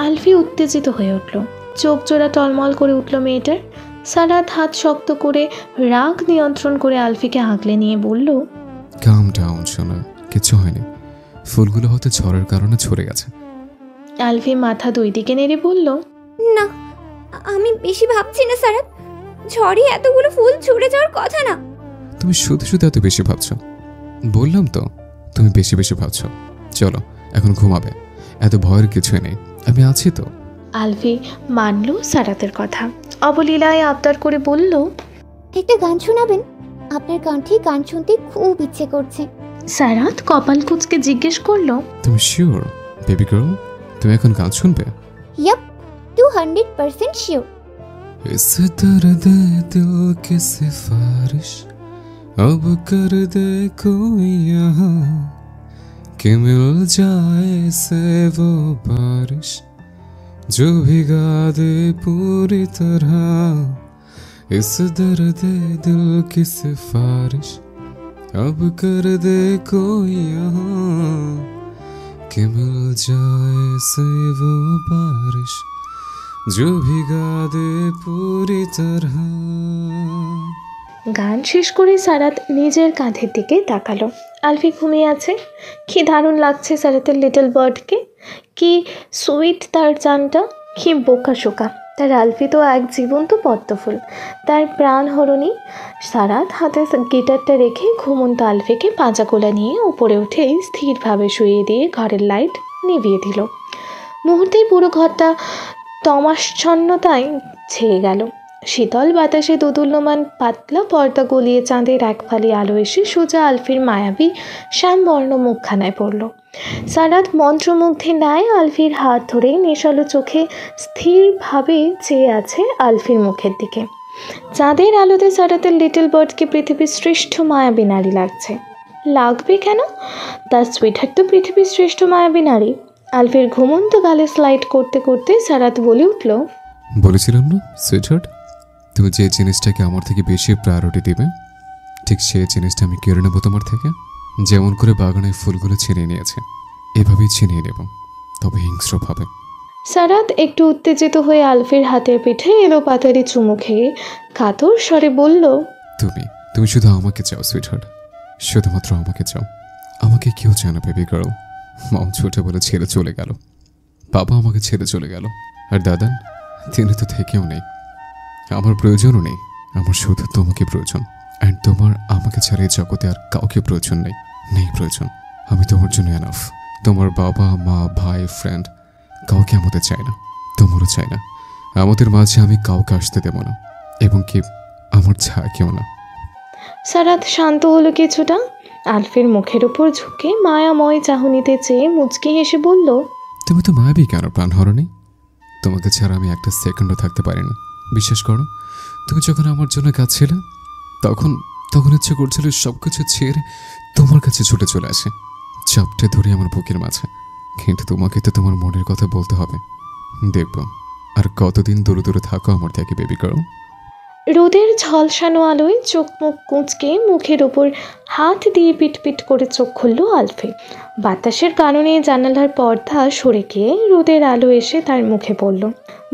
আলফি উত্তেজিত হয়ে উঠল। চোখ জোড়া টলমল করে উঠল মেয়েটার। সারাত হাত শক্ত করে রাগ নিয়ন্ত্রণ করে আলফিকে আগলে নিয়ে বলল, কাম ডাউন সোনা, কিছু হয়নি। ফুলগুলো হয়তো ঝড়ের কারণে ঝরে গেছে। আলফি মাথা দুই দিকে নেড়ে বলল, না, আমি বেশি ভাবছি না সারাত। ঝড়ে এতগুলো ফুল ছুড়ে যাওয়ার কথা না। তুমি শুধু শুধু এত বেশি ভাবছো। বললাম তো তুমি বেশি বেশি ভাবছো। চলো এখন ঘুমাবে, এত ভয়ের কিছুই নেই, আমি আছি তো। আলফি মানল সারাতের কথা। অবলীলায় আবদার করে বলল, একটা গান শোনাবেন? আপনার কণ্ঠে গান শুনতে খুব ইচ্ছে করছে। সারাত কপাল কুঁচকে জিজ্ঞেস করলো, তুমি শিওর বেবি গার্ল তুমি এখন গান শুনবে? Yup, 200% sure. इस दर्द दिल की सिफारिश अब कर दे कोई यहाँ कि मिल जाए से वो बारिश जो भिगा दे पूरी तरह। इस दर्द दिल की सिफारिश अब कर दे कोई यहाँ कि मिल जाए से वो बारिश जो भिगा दे पूरी तरह। গান শেষ করে সারাত নিজের কাঁধের দিকে তাকালো। আলফি ঘুমিয়ে আছে। কি দারুণ লাগছে সারাতের লিটল বার্ডকে। কি সুইট তার জানটা, কি বোকা শোকা। তার আলফি তো এক জীবন্ত পদ্মফুল, তার প্রাণ হরণী। সারাত হাতে গিটারটা রেখে ঘুমন্ত আলফিকে পাঁজা কোলা নিয়ে উপরে উঠে স্থিরভাবে শুইয়ে দিয়ে ঘরের লাইট নিভিয়ে দিল। মুহূর্তেই পুরো ঘরটা তমাচ্ছন্নতায় ছেয়ে গেল। শীতল বাতাসে দোদুল্যমান পাতলা পর্দা গলিয়ে চাঁদের এক ফালি আলো এসে সোজা আলফির মায়াবী শ্যামবর্ণ মুখখানায় পড়ল। সারাত মন্ত্রমুগ্ধে ন্যায় আলফির হাত ধরে নেশালো চোখে স্থিরভাবে চেয়ে আছে আলফির মুখের দিকে। চাঁদের আলোতে সারাতের লিটল বার্ডকে পৃথিবীর শ্রেষ্ঠ মায়াবী নারী লাগছে। লাগবে কেন? তার সুইটহার্ট তো পৃথিবীর শ্রেষ্ঠ মায়াবী নারী। আলফির ঘুমন্ত গালে স্লাইড করতে করতে সারাত বলে উঠল, বলেছিলাম না সুইটহার্ট, তুমি যে জিনিসটাকে আমার থেকে বেশি প্রায়োরিটি দিবে ঠিক সেই জিনিসটা আমি কেড়ে নেবো তোমার থেকে। যেমন করে বাগানের ফুলগুলো ছিনিয়ে নিয়েছে এভাবেই ছিনিয়ে নেব, তবে হিংস্রভাবে। সারাত একটু উত্তেজিত হয়ে আলফির হাতের পিঠে এলো পাতারি চুমু খেয়ে কাতর স্বরে বলল, তুমি শুধু আমাকে চাও সুইটহার্ট, শুধুমাত্র আমাকে চাও। আমাকে কেউ চায় না বেবি গার্ল। মম ছোটবেলা ছেড়ে চলে গেল, বাবা আমাকে ছেড়ে চলে গেল, আর দাদান তিনি তো থেকেও নেই। আমার প্রয়োজনও নেই, আমার শুধু তোমাকে প্রয়োজন। অ্যান্ড তোমার আমাকে ছাড়া এই জগতে আর কাউকে প্রয়োজন নেই প্রয়োজন। আমি তোমার জন্য এনাফ। তোমার বাবা মা ভাই ফ্রেন্ড কাউকে আমাদের চাই না, তোমারও চাই না। আমাদের মাঝে আমি কাউকে আসতে দেব না, এবং কি আমার ছায়া কেউ না। সারাত শান্ত হলো কিছুটা। আলফির মুখের উপর ঝুঁকে মায়াময় চাহনিতে চেয়ে মুচকি হেসে বলল, তুমি তো মায়াবী কেন প্রাণহরণী? তোমাকে ছাড়া আমি একটা সেকেন্ডও থাকতে পারি না। বিশ্বাস করো, তুমি যখন আমার জন্য কাঁদছিলে তখন ইচ্ছে করছিল সব কিছু ছেড়ে তোমার কাছে ছুটে চলে আসে, চাপটে ধরে আমার বুকের মাঝে। কিন্তু তোমাকে তো তোমার মনের কথা বলতে হবে। দেখব আর কতদিন দূরে দূরে থাকো আমার থেকে বেবি গার্ল। রোদের ঝলসানো আলোয় চোখ মুখ কুঁচকে মুখের ওপর হাত দিয়ে পিটপিট করে চোখ খুলল আলফি। বাতাসের কারণে জানালার পর্দা সরে গিয়ে রোদের আলো এসে তার মুখে পড়ল।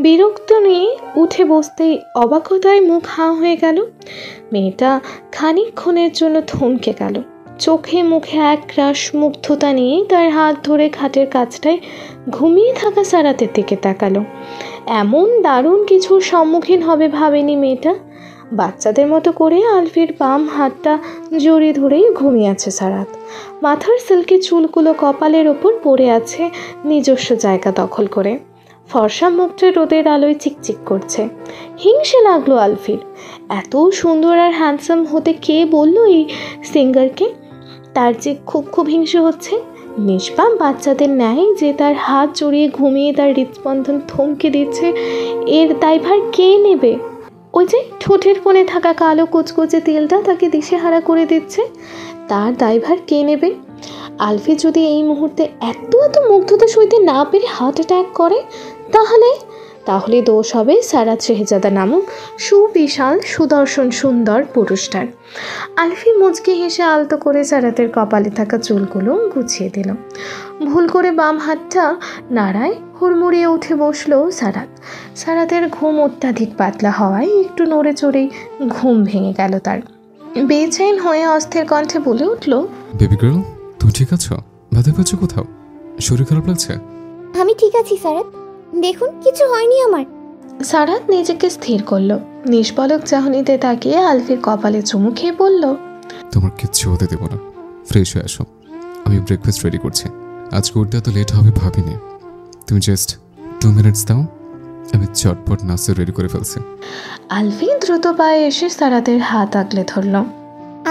বিরক্ত নিয়ে উঠে বসতেই অবাকতায় মুখ হাঁ হয়ে গেল। মেয়েটা খানিকক্ষণের জন্য থমকে গেল। চোখে মুখে একরাশ মুগ্ধতা নিয়ে তার হাত ধরে খাটের কাছটায় ঘুমিয়ে থাকা সারাতের দিকে তাকালো। এমন দারুণ কিছুর সম্মুখীন হবে ভাবেনি মেয়েটা। বাচ্চাদের মতো করে আলফির বাম হাতটা জড়িয়ে ধরেই ঘুমিয়ে আছে সারাত। মাথার সিল্কি চুলগুলো কপালের ওপর পড়ে আছে নিজস্ব জায়গা দখল করে। ফর্সা মুখটা রোদের আলোয় চিকচিক করছে। হিংসে লাগলো আলফির। এত সুন্দর আর হ্যান্ডসাম হতে কে বললো এই সিঙ্গারকে? তার যে খুব হিংসে হচ্ছে। নিষ্পাপ বাচ্চাদের ন্যায় যে তার হাত জড়িয়ে ঘুমিয়ে তার হৃদস্পন্দন থমকে দিচ্ছে, এর দায়ভার কে নেবে? ওই যে ঠোঁটের কোণে থাকা কালো কুচকুচে তেলটা তাকে দিশেহারা করে দিচ্ছে, তার দায়ভার কে নেবে? আলফি যদি এই মুহূর্তে এত মুগ্ধতা সইতে না পেরে হার্ট অ্যাটাক করে, তাহলে দোষ হবে সারাত শেহজাদা নামক সুবিশাল সুদর্শন সুন্দর পুরুষটার। আলফি মুচকি হেসে আলতো করে সারাতের কপালে থাকা চুলগুলো গুছিয়ে দিল। ভুল করে বাম হাতটা নাড়ায় হুড়মুড়িয়ে উঠে বসলো সারাতের ঘুম অত্যাধিক পাতলা হওয়ায় একটু নড়ে চড়েই ঘুম ভেঙে গেল তার। বেচেন হয়ে অস্থির কণ্ঠে বলে উঠল, বেবি গার্ল, তুমি ঠিক আছো? ব্যথা পেয়েছো কোথাও? শরীর খারাপ লাগছে? আমি ঠিক আছি সারাত, দেখুন কিছু হয়নি আমার। সারাত নিজেকে স্থির করলো। নিষ্পলক চাহনিতে তাকিয়ে আলফির কপালে চুমু খেয়ে বলল, তোমার কিচ্ছু হতে দেবো না। ফ্রেশ হয়ে আসো, আমি ব্রেকফাস্ট রেডি করছি। আজ করতে এত লেট হবে ভাবিনি। তুমি জাস্ট 2 মিনিটস দাও, আমি চটপট নাস্তা রেডি করে ফেলছি। আলফি দ্রুত পায়ে এসে সারাতের হাত আগলে ধরল।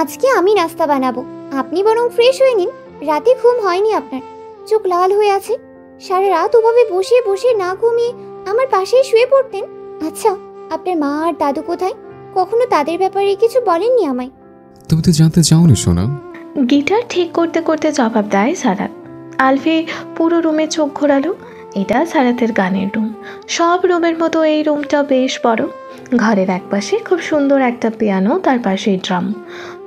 আজকে আমি নাস্তা বানাবো, আপনি বরং ফ্রেশ হয়ে নিন। রাতে ঘুম হয়নি আপনার, চোখ লাল হয়ে আছে। সারা রাত ওভাবে বসে বসে না ঘুমিয়ে আমার পাশেই শুয়ে পড়তেন। আচ্ছা, আপনার মা আর দাদু কোথায়? কখনো তাদের ব্যাপারে কিছু বলেননি আমায়? তুমি তো জানতে চাওনি সোনা। গিটার ঠিক করতে করতে জবাব দেয় সারাত। আলফি পুরো রুমে চোখ ঘোরালো। এটা সারাতের গানের রুম। সব রুমের মতো এই রুমটা বেশ বড়। ঘরের একপাশে খুব সুন্দর একটা পিয়ানো, তার পাশেই ড্রাম।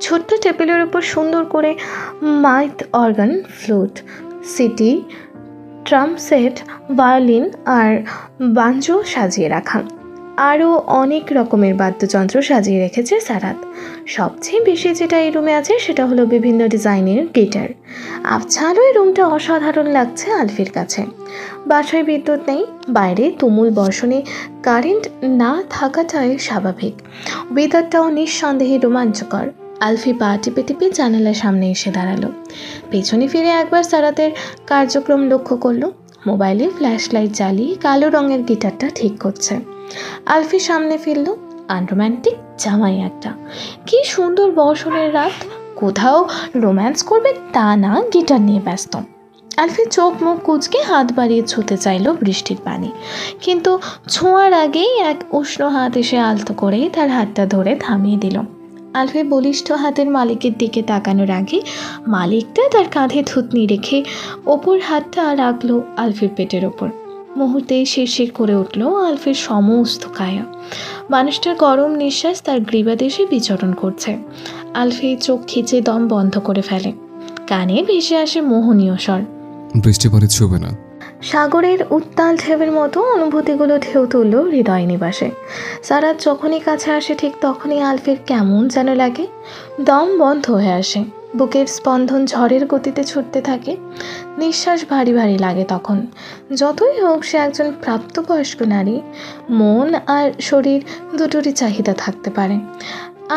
ছোট্ট টেবিলের উপর সুন্দর করে মাইথ অর্গান, ফ্লুট, সিটি, ড্রাম সেট, ভায়োলিন আর বাঞ্জো সাজিয়ে রাখা। আরও অনেক রকমের বাদ্যযন্ত্র সাজিয়ে রেখেছে সারাত। সবচেয়ে বেশি যেটা এই রুমে আছে সেটা হলো বিভিন্ন ডিজাইনের গিটার। আবছালো এই রুমটা অসাধারণ লাগছে আলফির কাছে। বাসায় বিদ্যুৎ নেই, বাইরে তুমুল বর্ষণে কারেন্ট না থাকাটাই স্বাভাবিক। ওয়েদারটাও নিঃসন্দেহে রোমাঞ্চকর। আলফি পা টিপে টিপে জানালার সামনে এসে দাঁড়ালো। পেছনে ফিরে একবার সারাতের কার্যক্রম লক্ষ্য করলো। মোবাইলে ফ্ল্যাশ লাইট জ্বালিয়ে কালো রঙের গিটারটা ঠিক করছে। আলফি সামনে ফিরল। আনরোম্যান্টিক জামাই একটা। কি সুন্দর বর্ষণের রাত, কোথাও রোম্যান্স করবে তা না, গিটার নিয়ে ব্যস্ত। আলফি চোখ মুখ কুঁচকে হাত বাড়িয়ে ছুঁতে চাইল বৃষ্টির পানি, কিন্তু ছোঁয়ার আগেই এক উষ্ণ হাত এসে আলতো করে তার হাতটা ধরে থামিয়ে দিল। আলফি বলিষ্ঠ হাতের মালিকের দিকে তাকানোর আগে মালিকটা তার কাঁধে থুতনি রেখে ওপর হাতটা রাখলো আলফির পেটের ওপর। মুহূর্তেই শিরশির করে উঠল আলফির সমস্ত কায়া। মানুষটার গরম নিঃশ্বাস তার গ্রীবাদেশে বিচরণ করছে। আলফি চোখ খিচে দম বন্ধ করে ফেলে। কানে ভেসে আসে মোহনীয় স্বর, বৃষ্টি পরে ছুবে না। সাগরের উত্তাল ঢেউয়ের মতো অনুভূতিগুলো ঢেউ তুলল হৃদয় নিবাসে। সারাত যখনই কাছে আসে ঠিক তখনই আলফির কেমন যেন লাগে। দম বন্ধ হয়ে আসে, বুকের স্পন্দন ঝড়ের গতিতে ছুটতে থাকে। নিঃশ্বাস ভারী ভারী লাগে তখন। যতই হোক সে একজন প্রাপ্তবয়স্ক নারী, মন আর শরীর দুটোরই চাহিদা থাকতে পারে।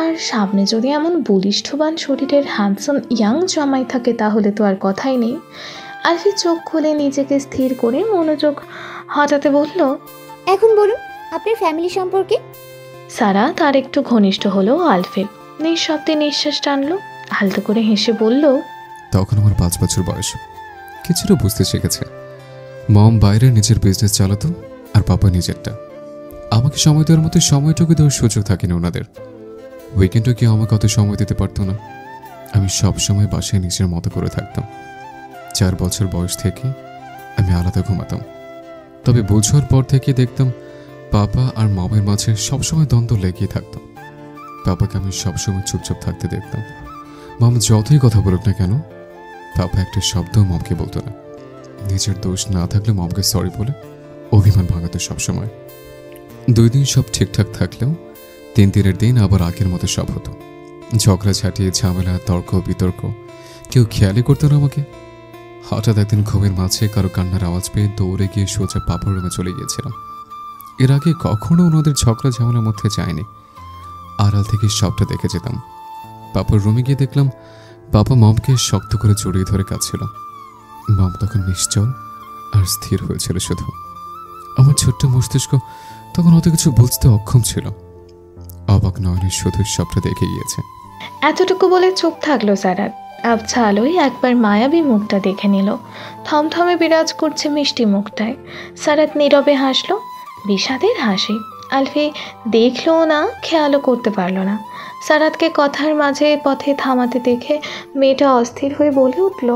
আর সামনে যদি এমন বলিষ্ঠবান শরীরের হ্যান্ডসাম ইয়াং জামাই থাকে তাহলে তো আর কথাই নেই। আলফি চোখ খুলে নিজেকে স্থির করে মনোযোগ হঠাতে বলল, এখন বলুন আপনার ফ্যামিলি সম্পর্কে। সারা তার একটু ঘনিষ্ঠ হলো আলফির। নিঃশব্দে নিঃশ্বাস টানলো, আলতো করে হেসে বলল, তখন আমার 5 বছর বয়স। কিছুটা বুঝতে শিখেছে। মম বাইরে নিজের বিজনেস চালাতো আর পাপা নিজেরটা। আমাকে সময় দেওয়ার মতো সময়টুকু দেওয়ার সুযোগ থাকেনি ওনাদের। উইকেন্ডও কি আমাকে অত সময় দিতে পারতো না। আমি সব সময় বাসায় নিজের মতো করে থাকতাম। 4 বছর বয়স থেকে আমি আলাদা ঘুমাতাম। তবে বোঝার পর থেকে দেখতাম পাপা আর মমের মাঝে সবসময় দ্বন্দ্ব লেগেই থাকতো। পাপাকে আমি সবসময় চুপচাপ থাকতে দেখতাম। মম যতই কথা বলুক না কেন, পাপা একটা শব্দও মমকে বলতো না। নিজের দোষ না থাকলে মমকে সরি বলে অভিমান ভাঙাতো সবসময়। 2 দিন সব ঠিকঠাক থাকলেও 3 দিনের দিন আবার আগের মতো সব হতো। ঝগড়া ঝাঁটিয়ে, ঝামেলা, তর্ক বিতর্ক, কেউ খেয়ালই করতো না আমাকে। হঠাৎ একদিন ঘুমের মাঝে কারো কান্নার আওয়াজ পেয়ে দৌড়ে গিয়ে সোজা পাপার রুমে চলে গিয়েছিলাম। এর আগে কখনো ওনাদের ঝগড়া ঝামেলার মধ্যে যায়নি। আড়াল থেকে সবটা দেখে যেতাম। পাপার রুমে গিয়ে দেখলাম পাপা মমকে শক্ত করে জড়িয়ে ধরে কাঁদছিল। মম তখন নিশ্চল আর স্থির হয়েছিল শুধু। আমার ছোট্ট মস্তিষ্ক তখন অত কিছু বুঝতে অক্ষম ছিল। অবাক নয়নে শুধু সবটা দেখে গিয়েছে। এতটুকু বলে চুপ থাকলো সারাত। আবছা আলোয় একবার মায়াবী মুখটা দেখে নিল। থমথমে বিরাজ করছে মিষ্টি মুখটায়। সারাত নীরবে হাসলো, বিষাদের হাসি। আলফি দেখলো না, খেয়ালও করতে পারল না। সারাতকে কথার মাঝে পথে থামাতে দেখে মেয়েটা অস্থির হয়ে বলে উঠল,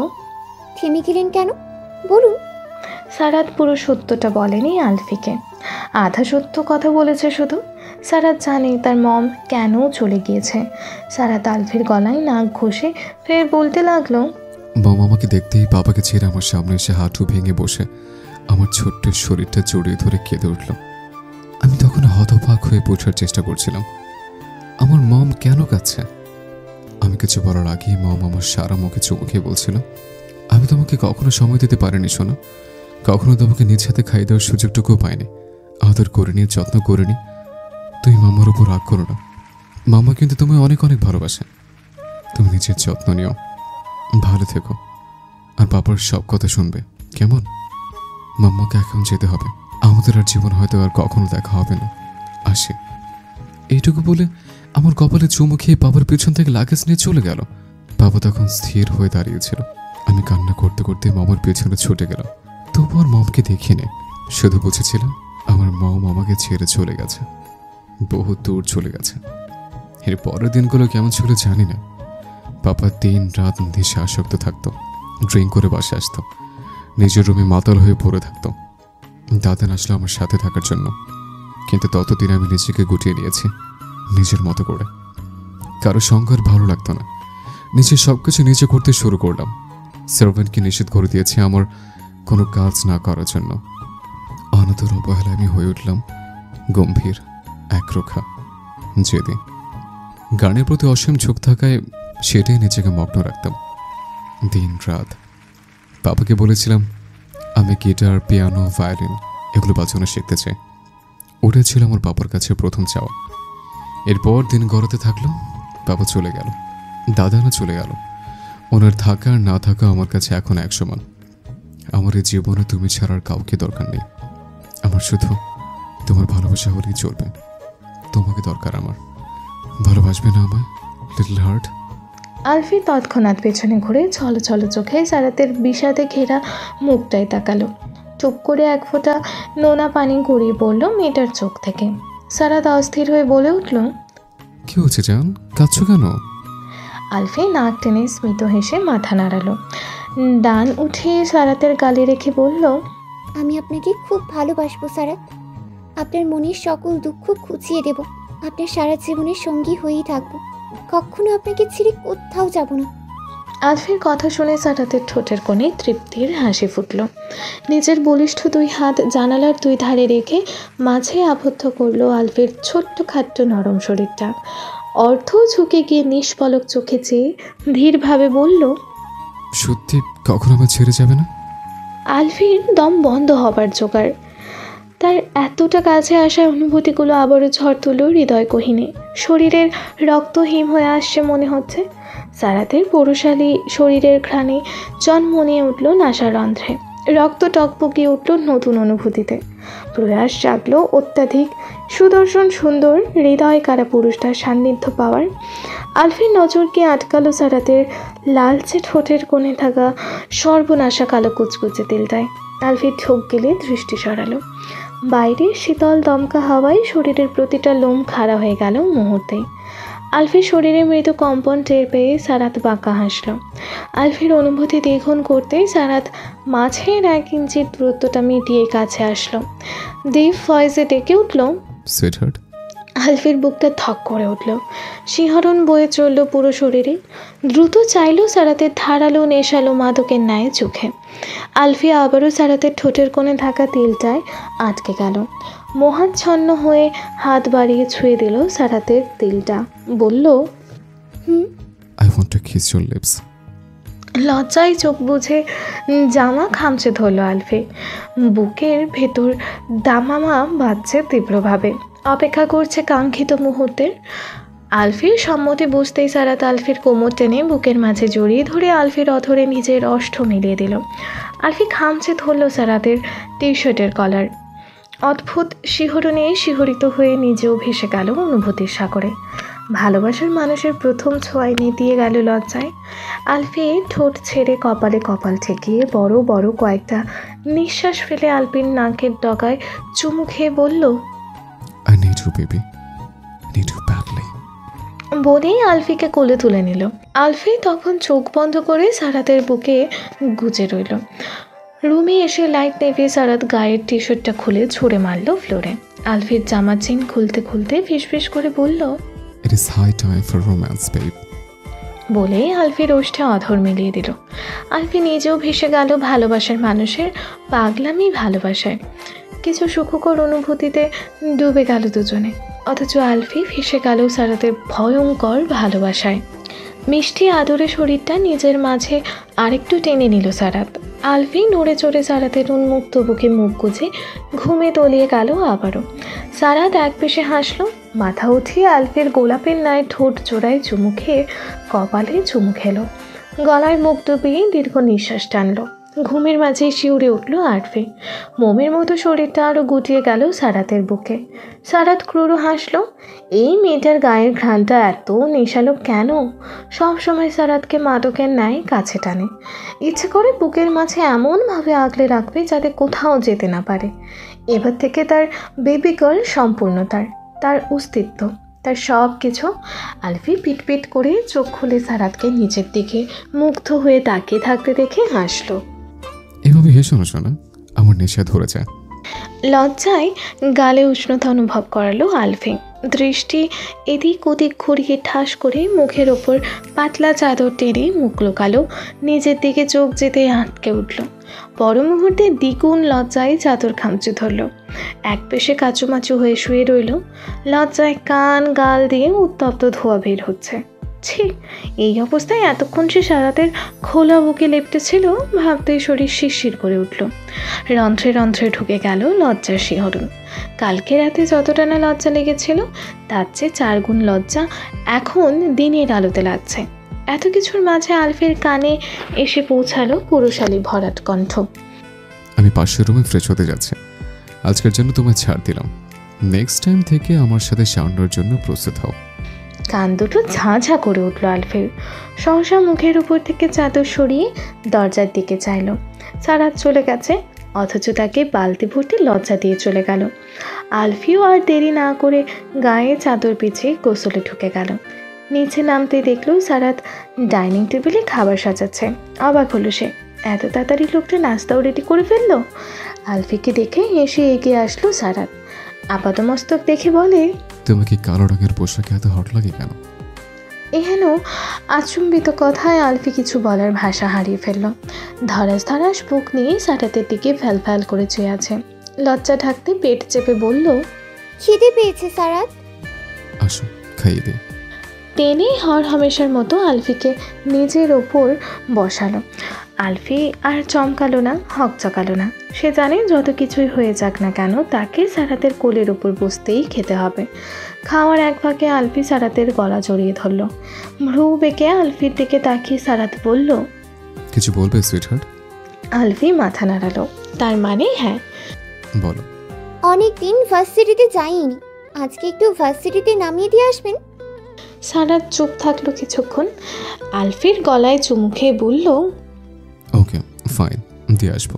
থেমে গেলেন কেন, বলুন। সারাত পুরো সত্যটা বলেনি আলফিকে, আধা সত্য কথা বলেছে শুধু। সারাত জানে তার মম কেন চলে গিয়েছে। সারাত আলফির গলায় নাক ঘষে ফের বলতে লাগলো, মম আমাকে দেখতেই বাবাকে ছেড়ে আমার সামনে এসে হাঁটু ভেঙে বসে আমার ছোট্ট শরীরটা জড়িয়ে ধরে কেঁদে উঠল। আমি তখন হতবাক হয়ে বোঝার চেষ্টা করছিলাম আমার মম কেন কাঁদছে। আমি কিছু বলার আগেই মম আমার সারা মুখে চুমু খেয়ে বলছিল, আমি তোমাকে কখনো সময় দিতে পারিনি শোনো, কখনো তোমাকে নিজ হাতে খাইয়ে দেওয়ার সুযোগটুকুও পাইনি, আদর করে নিয়ে যত্ন করে নি। তুমি মামার উপর রাগ করো না, মামা কিন্তু তোমায় অনেক অনেক ভালোবাসে। তুমি নিজের যত্ন নিও, ভালো থেকো, আর বাবার সব কথা শুনবে, কেমন? মাম্মাকে এখন যেতে হবে, আমাদের আর জীবন হয়তো আর কখনো দেখা হবে না, আসি। এইটুকু বলে আমার কপালে চুমু খেয়ে বাবার পিছন থেকে লাগেজ নিয়ে চলে গেল। বাবা তখন স্থির হয়ে দাঁড়িয়েছিল। আমি কান্না করতে করতে মামার পেছনে ছুটে গেলাম। তবু আর মমকে দেখিনি, শুধু বুঝেছিলাম আমার মম আমাকে ছেড়ে চলে গেছে, বহু দূর চলে গেছে। এর পরের দিনগুলো কেমন ছিল জানি না। পাপা দিন রাত নেশা আসক্ত থাকতো, ড্রিঙ্ক করে বাসে আসতো, নিজের রুমে মাতাল হয়ে পড়ে থাকতো। দাদান আসলো আমার সাথে থাকার জন্য, কিন্তু ততদিন আমি নিজেকে গুটিয়ে নিয়েছি নিজের মতো করে। কারো সঙ্গ আর ভালো লাগতো না, নিজের সবকিছু নিজে করতে শুরু করলাম। সার্ভেন্টকে নিষেধ করে দিয়েছি আমার কোনো কাজ না করার জন্য। অনাদর অবহেলা আমি হয়ে উঠলাম গম্ভীর, একরোখা, জেদি। গানের প্রতি অসীম ঝোঁক থাকায় সেটাই নিজেকে মগ্ন রাখতাম দিন রাত। বাবাকে বলেছিলাম আমি গিটার, পিয়ানো, ভায়োলিন এগুলো বাজানো শিখতে চাই। ওটাই ছিল আমার বাবার কাছে প্রথম চাওয়া। এরপর দিন গড়াতে থাকলো। বাবা চলে গেল, দাদানা চলে গেল। ওনার থাকা আর না থাকা আমার কাছে এখন এক সমান। আমার এই জীবনে তুমি ছাড়ার কাউকে দরকার নেই। আমার শুধু তোমার ভালোবাসা হলেই চলবে। তোমাকে দরকার আমার, ভালোবাসবে না আমায় লিটল হার্ট? আলফি তৎক্ষণাৎ পেছনে ঘুরে ছলো ছলো চোখে সারাতের বিষাদে ঘেরা মুখটাই তাকালো। চুপ করে এক ফোঁটা নোনা পানি গড়িয়ে পড়ল মেয়েটার চোখ থেকে। সারাত অস্থির হয়ে বলে উঠল, কি হচ্ছে জান, কাঁদছো কেন? আলফি নাক টেনে স্মিত হেসে মাথা নাড়ালো, ডান উঠে সারাতের গালে রেখে বলল, আমি আপনাকে খুব ভালোবাসবো সারাত। আপনার মনের সকল দুঃখ খুঁচিয়ে দেব। আপনার সারা জীবনের সঙ্গী হয়েই থাকবো। কখনো আপনাকে ছেড়ে কোথাও যাব না। আলফির কথা শুনে সারাতের ঠোঁটের কোণে তৃপ্তির হাসি ফুটল। নিজের বলিষ্ঠ 2 হাত জানালার 2 ধারে রেখে মাঝে আবদ্ধ করলো আলফির ছোট্ট খাট্ট নরম শরীরটা। অর্থ ঝুঁকে গিয়ে নিষ্পলক চোখে চেয়ে ধীরভাবে বলল, সত্যি কখন আমার ছেড়ে যাবে না? আলফির দম বন্ধ হবার জোগাড়। তার এতটা কাছে আসা অনুভূতিগুলো আবারও ঝড় তুলল হৃদয় কহিনে। শরীরের রক্ত হিম হয়ে আসছে মনে হচ্ছে। সারাতের পৌরশালী শরীরের ঘ্রাণে জন্ম নিয়ে উঠল নাসার রন্ধ্রে। রক্ত টকবকিয়ে উঠল নতুন অনুভূতিতে। প্রয়াস জাগলো অত্যাধিক সুদর্শন সুন্দর হৃদয় কারা পুরুষটার সান্নিধ্য পাওয়ার। আলফির নজরকে আটকালো সারাতের লালচে ঠোঁটের কোণে থাকা সর্বনাশা কালো কুচকুচে তিলটায়। আলফির ঠোক গেলে দৃষ্টি সরালো। বাইরে শীতল দমকা হাওয়ায় শরীরের প্রতিটা লোম খাড়া হয়ে গেল মুহূর্তেই। আলফির শরীরে মৃদু কম্পন টের পেয়ে সারাত বাঁকা হাসল। আলফির অনুভূতি দ্বিগুণ করতেই সারাত মাঝের 1 ইঞ্চির দূরত্বটা মিটিয়ে কাছে আসলো। দীপ ভয়েসে ডেকে উঠল, সুইটহার্ট। আলফির বুকটা থক করে উঠল, শিহরণ বয়ে চলল পুরো শরীরে। দ্রুত চাইল সারাতের ধারালো নেশালো মাদকের ন্যায় চোখে। আলফি আবারও সারাতের ঠোঁটের কোণে থাকা তিলটায় আটকে গেল। মোহাচ্ছন্ন হয়ে হাত বাড়িয়ে ছুঁয়ে দিল সারাতের তিলটা, বলল, I want to kiss your lips. লজ্জায় চোখ বুঝে জামা খামচে ধরল আলফি। বুকের ভেতর দামামা বাজছে তীব্রভাবে, অপেক্ষা করছে কাঙ্ক্ষিত মুহূর্তের। আলফির সম্মতি বুঝতেই সারাত আলফির কোমর টেনে বুকের মাঝে জড়িয়ে ধরে আলফির অধরে নিজের অষ্ট মিলিয়ে দিল। আলফি খামচে ধরল সারাতের টি শার্টের কলার। অদ্ভুত শিহরণে শিহরিত হয়ে নিজেও ভেসে গেল অনুভূতির সাগরে। ভালোবাসার মানুষের প্রথম ছোঁয়ায় নেতিয়ে গেল লজ্জায়। আলফি ঠোঁট ছেড়ে কপালে কপাল ঠেকিয়ে বড় বড় কয়েকটা নিঃশ্বাস ফেলে আলফির নাকের ডগায় চুমু খেয়ে বলল, I need you baby, I need you badly. বলেই আলফিকে কোলে তুলে নিল। আলফি তখন চোখ বন্ধ করে সারাতের বুকে গুজে রইল। রুমে এসে লাইট নেভিয়ে সারাত গায়ের টি শার্টটা খুলে ছুঁড়ে মারল ফ্লোরে। আলফির জামা চেন খুলতে খুলতে ফিসফিস করে বলল, it is high time for romance babe. বলে আলফির ওষ্ঠে অধর মিলিয়ে দিল। আলফি নিজেও ভেসে গেল ভালোবাসার মানুষের পাগলামি ভালোবাসায়। কিছু সুখকর অনুভূতিতে ডুবে গেল দুজনে, অথচ আলফি ভেসে গেল সারাতের ভয়ঙ্কর ভালোবাসায়। মিষ্টি আদরে শরীরটা নিজের মাঝে আরেকটু টেনে নিল সারাত। আলফি নড়ে চড়ে সারাতের উন্মুক্ত বুকে মুখ গুজে ঘুমে তলিয়ে গেল আবারও। সারাত এক পেশে হাসল, মাথা উঠিয়ে আলফির গোলাপের ন্যায় ঠোঁট জোড়ায় চুমু খেয়ে কপালে চুমু খেলো। গলায় মুখ ডুবিয়ে দীর্ঘ নিঃশ্বাস টানল। ঘুমের মাঝেই শিউরে উঠল আলফি। মোমের মতো শরীরটা আরও গুটিয়ে গেল সারাতের বুকে। সারাত ক্রুর হাসল। এই মেয়েটার গায়ের ঘ্রাণটা এত নেশালো কেন? সব সময় সারাতকে মাদকের ন্যায় কাছে টানে। ইচ্ছে করে বুকের মাঝে এমনভাবে আগলে রাখবে যাতে কোথাও যেতে না পারে। এবার থেকে তার বেবি গার্ল সম্পূর্ণ তার অস্তিত্ব, তার সব কিছু। আলফি পিটপিট করে চোখ খুলে সারাতকে নিচের দিকে মুগ্ধ হয়ে তাকিয়ে থাকতে দেখে হাসল। এভাবে হেসো না শোনা, আমার নেশা ধরে যায়। লজ্জায় গালে উষ্ণতা অনুভব করালো আলফি। দৃষ্টি এদিক ওদিক ঘুরিয়ে ঠাস করে মুখের ওপর পাতলা চাদর টেনে মুখ লুকালো। নিজের দিকে চোখ যেতে আটকে উঠল। পর মুহূর্তে দ্বিগুণ লজ্জায় চাদর খামচে ধরল। এক পেশে কাচুমাচু হয়ে শুয়ে রইল। লজ্জায় কান গাল দিয়ে উত্তপ্ত ধোঁয়া বের হচ্ছে। ছি, এই অবস্থায় এতক্ষণ সে সারাতের খোলা বুকে লেপটেছিল ভাবতেই শরীর শিরশির করে উঠল। রন্ধ্রে রন্ধ্রে ঢুকে গেল লজ্জার শিহরণ। কালকে রাতে যতটা না লজ্জা লেগেছিল তার চেয়ে 4 গুণ লজ্জা এখন দিনের আলোতে লাগছে। এত কিছুর মাঝে আলফির কানে এসে পৌঁছালো পুরুষালী ভরাট কণ্ঠ। আমি পাশের রুমে ফ্রেশ হতে যাচ্ছি, আজকের জন্য তোমায় ছাড় দিলাম। নেক্সট টাইম থেকে আমার সাথে সাউন্ডের জন্য প্রস্তুত হও। কান দুটো ঝাঁঝা করে উঠল আলফির। সহসা মুখের উপর থেকে চাদর সরিয়ে দরজার দিকে চাইল। সারাত চলে গেছে, অথচ তাকে বালতি ভর্তি লজ্জা দিয়ে চলে গেল। আলফিও আর দেরি না করে গায়ে চাদর পিছিয়ে গোসলে ঢুকে গেল। নিচে নামতে দেখলো সারাত ডাইনিং টেবিলে খাবার সাজাচ্ছে। অবাক হলো সে, এত তাড়াতাড়ি লোকটা নাস্তাও রেডি করে ফেললো। আলফিকে দেখে হেসে এগিয়ে আসলো সারাত। আপাতমস্তক দেখে বলে, তোমাকে কালো রঙের পোশাকে এত হট লাগে কেন? এহেন আচম্বিত কথায় আলফি কিছু বলার ভাষা হারিয়ে ফেলল। ধরাস ধরাস বুক নিয়ে সারাতের দিকে ফ্যাল ফ্যাল করে চেয়ে আছে। লজ্জা ঢাকতে পেট চেপে বলল, খিদে পেয়েছে সারাত। আসো খাইয়ে দে। টেনে হর হামেশার মতো আলফিকে নিজের ওপর বসালো। আলফি আর চমকালো না, হকচকালো না। সে জানে যত কিছুই হয়ে যাক না কেন তাকে সারাতের কোলের ওপর বসতেই খেতে হবে। খাওয়ার এক ফাঁকে আলফি সারাতের গলা জড়িয়ে ধরল। ভ্রু বেঁকে আলফির দিকে তাকিয়ে সারাত বলল, কিছু বলবে সুইটহার্ট? আলফি মাথা নাড়ালো, তার মানে হ্যাঁ। বলো। অনেক দিন ভার্সিটিতে যাইনি, আজকে একটু ভার্সিটিতে নামিয়ে দিয়ে আসবেন? সারাত চুপ থাকলো কিছুক্ষণ। আলফির গলায় চুমু খেয়ে বলল, ওকে ফাইন, দিয়ে আসবো।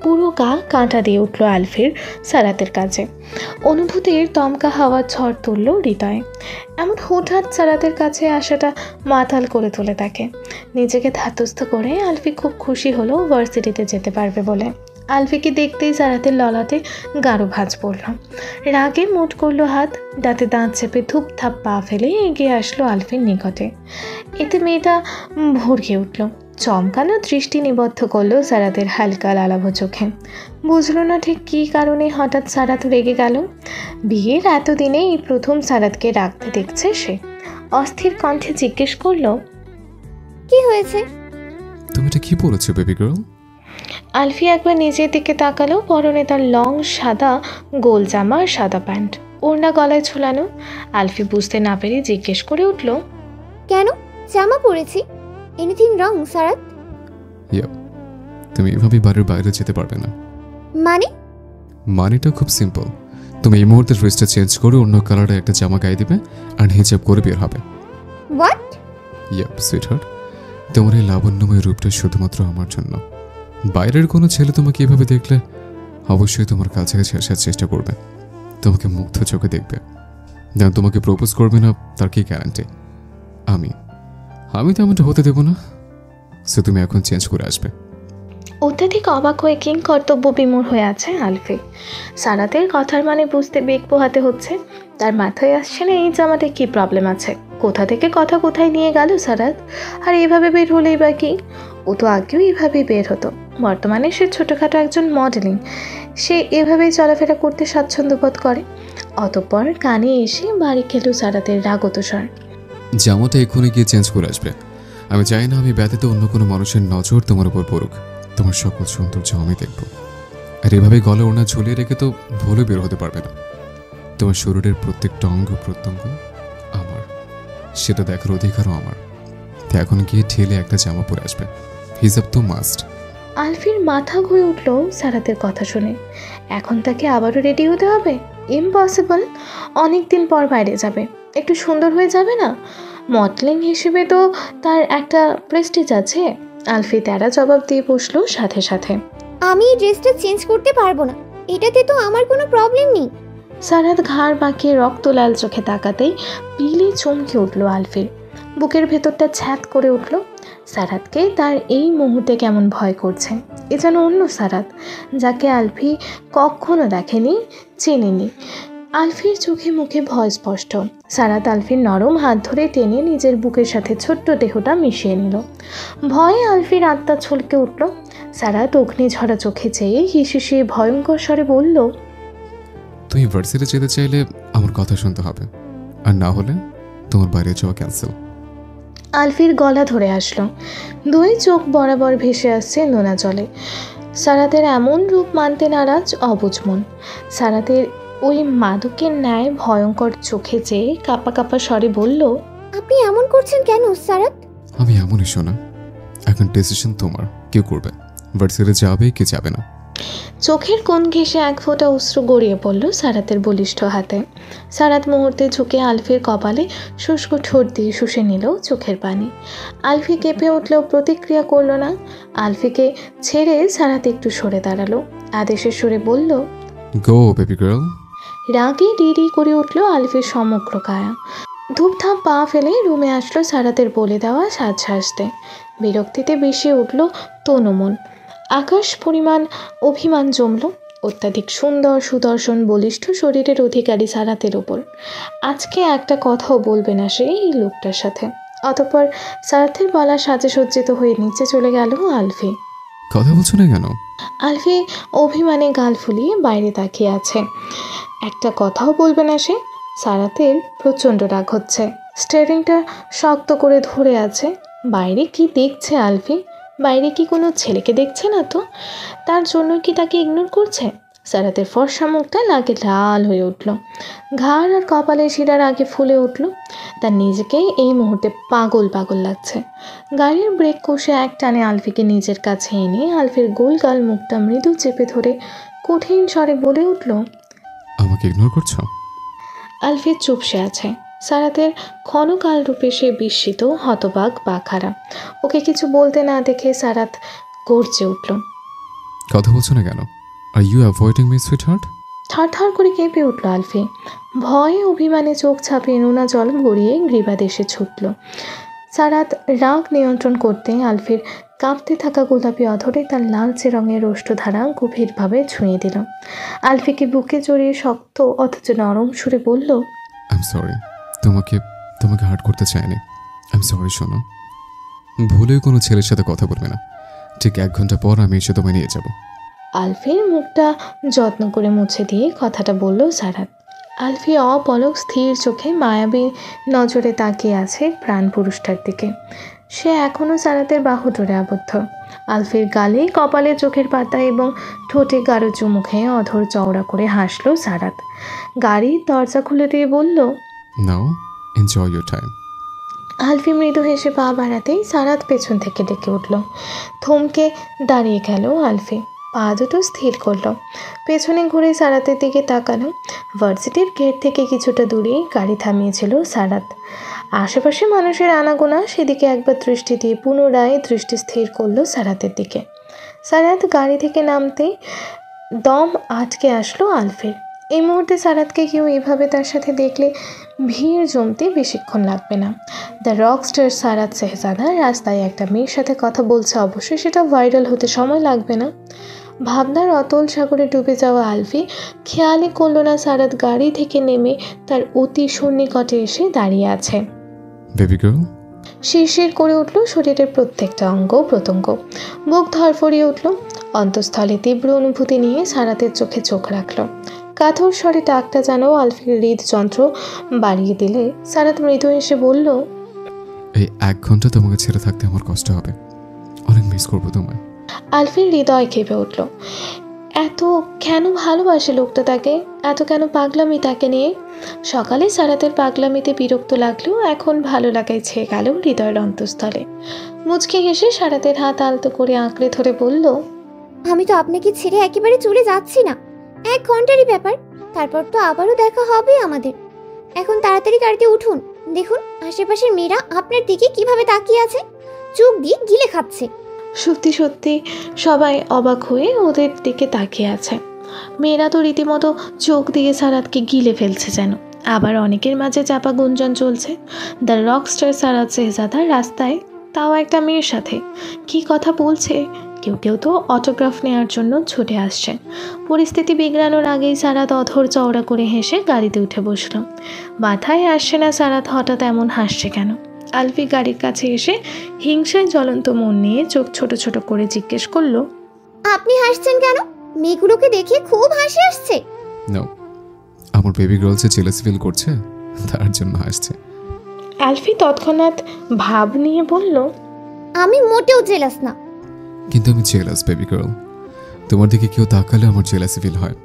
পুরো গা কাঁটা দিয়ে উঠল আলফির সারাতের কাছে। অনুভূতির দমকা হাওয়ার ঝড় তুলল হৃদয়ে। এমন হুটহাট সারাতের কাছে আসাটা মাতাল করে তোলে তাকে। নিজেকে ধাতস্থ করে আলফি খুব খুশি হলো ভার্সিটিতে যেতে পারবে বলে। আলফিকে দেখতেই সারাতের ললাটে গাঢ় ভাঁজ পড়ল। রাগে মুট করলো হাত, দাঁতে দাঁত চেপে ধূপধাপ পা ফেলে এগিয়ে আসলো আলফির নিকটে। এতে মেয়েটা ভরকে উঠল, চমকানো দৃষ্টি নিবদ্ধ করলো সারাতের হালকা লালাভ চোখে। বুঝলো না ঠিক কী কারণে হঠাৎ সারাত রেগে গেল। বিয়ের এতদিনে এই প্রথম সারাতকে রাখতে দেখছে সে। অস্থির কণ্ঠে জিজ্ঞেস করলো, কি হয়েছে? তুমি এটা কি বলেছো বেবি গার্ল? আলফি একবার নিজের দিকে তাকালো। পরনে তার লং সাদা গোল জামা আর সাদা প্যান্ট, ওড়না গলায় ঝোলানো। আলফি বুঝতে না পেরে জিজ্ঞেস করে উঠল, কেন? জামা পরেছি। Anything wrong সারাত? ইয়াপ, তুমি এভাবেই বাড়ির বাইরে যেতে পারবে না। মানেটা খুব সিম্পল। তুমি এই মুহূর্তে ড্রেসটা চেঞ্জ করে অন্য কালারের একটা জামা গায়ে দিবে আর হিজাব করে বের হবে। হোয়াট? ইয়াপ সুইটহার্ট, তোমার এই লাবণ্যময় রূপটা শুধুমাত্র আমার জন্য। বাইরের কোনো ছেলে তোমাকে এভাবে দেখলে অবশ্যই তোমার কাছাকাছি আসার চেষ্টা করবে, তোমাকে মুগ্ধ চোখে দেখবে। যেন তোমাকে প্রপোজ করবে না তার কি গ্যারান্টি? আমি তেমনটা হতে দেবো না। সে তুমি এখন চেঞ্জ করে আসবে। অত্যাধিক অবাক হয়ে কিং কর্তব্য বিমূঢ় হয়ে আছে আলফি। সারাতের কথার মানে বুঝতে বেগ পোহাতে হচ্ছে। তার মাথায় আসছে না এই জামাতে কি প্রবলেম আছে। কোথা থেকে কথা কোথায় নিয়ে গেল সারাত? আর এভাবে বের হলেই বা কি? ও তো আগেও এভাবেই বের হতো। বর্তমানে সে ছোটোখাটো একজন মডেলিং, সে এভাবেই চলাফেরা করতে স্বাচ্ছন্দ্য বোধ করে। অতঃপর কানে এসে বাড়ি খেল সারাতের রাগত স্বর। জামাটা এক্ষুনি গিয়ে চেঞ্জ করে আসবে। আমি চাই না আমি ব্যতীত অন্য কোনো মানুষের নজর তোমার উপর পড়ুক। তোমার সকল সৌন্দর্য আমি দেখব। আর এভাবে গলে ওড়না ঝুলিয়ে রেখে তো ভুলে বের হতে পারবে না। তোমার শরীরের প্রত্যেকটা অঙ্গ প্রত্যঙ্গ আমার, সেটা দেখার অধিকারও আমার। তো এখন গিয়ে ঠেলে একটা জামা পরে আসবে। হিজাব তো মাস্ট। আলফির মাথা ঘুরে উঠল সারাতের কথা শুনে। এখন তাকে আবারও রেডি হতে হবে? ইম্পসিবল। অনেক দিন পর বাইরে যাবে, একটু সুন্দর হয়ে যাবে না? মডেলিং হিসেবে তো তার একটা প্রেস্টিজ আছে। আলফি তেরা জবাব দিয়ে বসলো সাথে সাথে, আমি এই ড্রেসটা চেঞ্জ করতে পারবো না, এটাতে তো আমার কোনো প্রবলেম নেই। সারাত ঘাড় বাঁকিয়ে রক্ত লাল চোখে তাকাতেই পিলে চমকে উঠল আলফির। বুকের ভেতরটা ছ্যাঁত করে উঠল। সারাতকে তার এই মুহূর্তে কেমন ভয় করছে। এ যেন অন্য সারাত, যাকে আলফি কখনো দেখেনি, চেনেনি। আলফির চোখে মুখে ভয় স্পষ্ট। সারাত আলফির নরম হাত ধরে টেনে নিজের বুকের সাথে ছোট্ট দেহটা মিশিয়ে নিল। ভয়ে আলফির আত্মা ছলকে উঠল। সারাত অগ্নিঝরা চোখে চেয়ে হিসিয়ে ভয়ঙ্কর স্বরে বলল, তুমি ভার্সিটি যেতে চাইলে আমার কথা শুনতে হবে, আর না হলে তোমার বাইরে যাওয়া ক্যান্সেল। আলফির গলা ধরে আসলো। দুই চোখ বরাবর ভেসে আসছে নোনা জলে। সারাতের এমন রূপ মানতে নারাজ অবুঝ মন। সারাতের ওই মাদকের ন্যায় ভয়ঙ্কর চোখে চেয়ে কাপা কাপা স্বরে বলল, আপনি এমন করছেন কেন সারাত? আমি এমনই শোনা। এখন ডিসিশন তোমার, কেউ করবে, ভার্সিটি যাবে কি যাবে না। চোখের কোণ ঘেঁষে এক ফোঁটা অশ্রু গড়িয়ে পড়ল সারাতের বলিষ্ঠ হাতে। সারাত মুহূর্তে ঝুঁকে আলফির কপালে শুষ্ক ঠোঁট দিয়ে শুষে নিল চোখের পানি। আলফি কেঁপে উঠলেও প্রতিক্রিয়া করল না। আলফিকে ছেড়ে সারাত একটু সরে দাঁড়ালো। আদেশের সুরে বলল, গো বেবি গার্ল। রাগে ডিডি করে উঠল আলফির সমগ্র কায়া। ধূপধাপ পা ফেলে রুমে আসলো সারাতের বলে দেওয়া সাজ সাজতে। বিরক্তিতে বেশি উঠল তনুমন। আকাশ পরিমাণ অভিমান জমল অত্যাধিক সুন্দর সুদর্শন বলিষ্ঠ শরীরের অধিকারী সারাতের ওপর। আজকে একটা কথাও বলবে না সে এই লোকটার সাথে। অতঃপর সারাতের বলা সাজে সজ্জিত হয়ে নিচে চলে গেল আলফি। কথা বলছো না কেন? আলফি অভিমানে গাল ফুলিয়ে বাইরে তাকিয়ে আছে। একটা কথাও বলবে না সে। সারাতের প্রচণ্ড রাগ হচ্ছে। স্টিয়ারিংটা শক্ত করে ধরে আছে। বাইরে কি দেখছে আলফি? বাইরে কি কোনো ছেলেকে দেখছে না তো? তার জন্য কি তাকে ইগনোর করছে? সারাতের ফর্সা মুখটা লাগে লাল হয়ে উঠল। ঘাড় আর কপালে শিরার আগে ফুলে উঠল। তার নিজেকেই এই মুহূর্তে পাগল পাগল লাগছে। গাড়ির ব্রেক কষে এক টানে আলফিকে নিজের কাছে এনে আলফির গোল গাল মুখটা মৃদু চেপে ধরে কঠিন স্বরে বলে উঠল, আমাকে ইগনোর করছো? আলফি চুপসে আছে। সারাতের ক্ষণকাল রূপে সে বিস্মিত, হতবাক, বাখারা। ওকে কিছু বলতে না দেখে সারাত গর্জে উঠল, কথা বলছো না কেন? Are you avoiding me sweetheart? থরথর করে কেঁপে উঠল আলফি। ভয়ে অভিমানে চোখ ছাপিয়ে নোনা জল গড়িয়ে গ্রীবাদেশে ছুটল। সারাত রাগ নিয়ন্ত্রণ করতে আলফির কাঁপতে থাকা গোলাপি অধরে তার লালচে রঙের ওষ্ঠধারা গভীরভাবে ছুঁয়ে দিল। আলফিকে বুকে জড়িয়ে শক্ত অথচ নরম সুরে বলল, আই এম সরি, তোমাকে তোমাকে হার্ট করতে চাইনি। আই এম সরি শোনো, ভুলেও কোনো ছেলের সাথে কথা বলবে না। ঠিক 1 ঘন্টা পর আমি এসে তোমায় নিয়ে যাব। আলফির মুখটা যত্ন করে মুছে দিয়ে কথাটা বলল সারাত। আলফি অপলক স্থির চোখে মায়াবী নজরে তাকিয়ে আছে প্রাণ পুরুষটার দিকে। সে এখনও সারাতের বাহু ধরে আবদ্ধ। আলফির গালে, কপালে, চোখের পাতা এবং ঠোঁটে গাঢ় চুমুখে অধর চওড়া করে হাসল সারাত। গাড়ির দরজা খুলে দিয়ে বলল, নাও এনজয় ইউর টাইম। আলফি মৃদু হেসে পা বাড়াতেই সারাত পেছন থেকে ডেকে উঠল। থমকে দাঁড়িয়ে গেল আলফি, পা দুটো স্থির করলো। পেছনে ঘুরে সারাতের দিকে তাকালো। ভার্সিটির গেট থেকে কিছুটা দূরেই গাড়ি থামিয়েছিল সারাত। আশেপাশে মানুষের আনাগোনা, সেদিকে একবার দৃষ্টি দিয়ে পুনরায় দৃষ্টি স্থির করলো সারাতের দিকে। সারাত গাড়ি থেকে নামতে দম আটকে আসলো আলফির। এই মুহূর্তে সারাতকে কেউ এভাবে তার সাথে দেখলে ভিড় জমতে বেশিক্ষণ লাগবে না। দ্য রকস্টার সারাত শেহজাদা রাস্তায় একটা মেয়ের সাথে কথা বলছে, অবশ্যই সেটা ভাইরাল হতে সময় লাগবে না। ভাবনার অতল সাগরে ডুবে যাওয়া আলফি খেয়ালই করলো না সারাত গাড়ি থেকে নেমে তার অতি সন্নিকটে এসে দাঁড়িয়ে আছে। Baby girl. শিরশির করে উঠল শরীরের প্রত্যেকটা অঙ্গ প্রত্যঙ্গ। বুক ধরফরিয়ে উঠল। অন্তঃস্থলে তীব্র অনুভূতি নিয়ে সারাতের চোখে চোখ রাখল। কাথর স্বরে ডাকটা যেন আলফির হৃদযন্ত্র বাড়িয়ে দিলে সারাত মৃদু এসে বলল, এই 1 ঘন্টা তোমাকে ছেড়ে থাকতে আমার কষ্ট হবে, অনেক মিস করবো তোমায়। আলফির হৃদয় কেঁপে উঠল। এত কেন ভালোবাসে লোকটা তাকে, এত কেন পাগলামি তাকে নিয়ে। সকালে সারাতের পাগলামিতে বিরক্ত লাগলেও এখন ভালো লাগায় ছেয়ে গেল হৃদয়ের অন্তঃস্থলে। মুচকে হেসে সারাতের হাত আলতো করে আঁকড়ে ধরে বলল, আমি তো আপনাকে ছেড়ে একেবারে চলে যাচ্ছি না। 1 ঘন্টারই ব্যাপার, তারপর তো আবারও দেখা হবে আমাদের। এখন তাড়াতাড়ি গাড়িতে উঠুন। দেখুন আশেপাশের মেয়েরা আপনার দিকে কিভাবে তাকিয়ে আছে, চোখ দিয়ে গিলে খাচ্ছে। সত্যি সত্যি সবাই অবাক হয়ে ওদের দিকে তাকিয়ে আছে। মেয়েরা তো রীতিমতো চোখ দিয়ে সারাতকে গিলে ফেলছে যেন। আবার অনেকের মাঝে চাপা গুঞ্জন চলছে, দ্য রকস্টার সারাত শেহজাদা রাস্তায়, তাও একটা মেয়ের সাথে। কি কথা বলছে। কেউ কেউ তো অটোগ্রাফ নেওয়ার জন্য ছুটে আসছে। পরিস্থিতি বিগড়ানোর আগেই সারাত অধর চওড়া করে হেসে গাড়িতে উঠে বসল। মাথায় আসছে না সারাত হঠাৎ এমন হাসছে কেন। আলফি গাড়ির কাছে এসে হিংসায় জ্বলন্ত মন নিয়ে চোখ ছোট ছোট করে জিজ্ঞেস করলো, আপনি হাসছেন কেন? মেয়েগুলোকে দেখে খুব হাসি আসছে। নো, আমার বেবি গার্ল যে জেলাসি ফিল করছে, তার জন্য হাসছে। আলফি তৎক্ষণাৎ ভাব নিয়ে বলল, আমি মোটেও জেলাস না। কিন্তু আমি জেলাস বেবি গার্ল, তোমার দিকে কেউ তাকালে আমার জেলাসি ফিল হয়।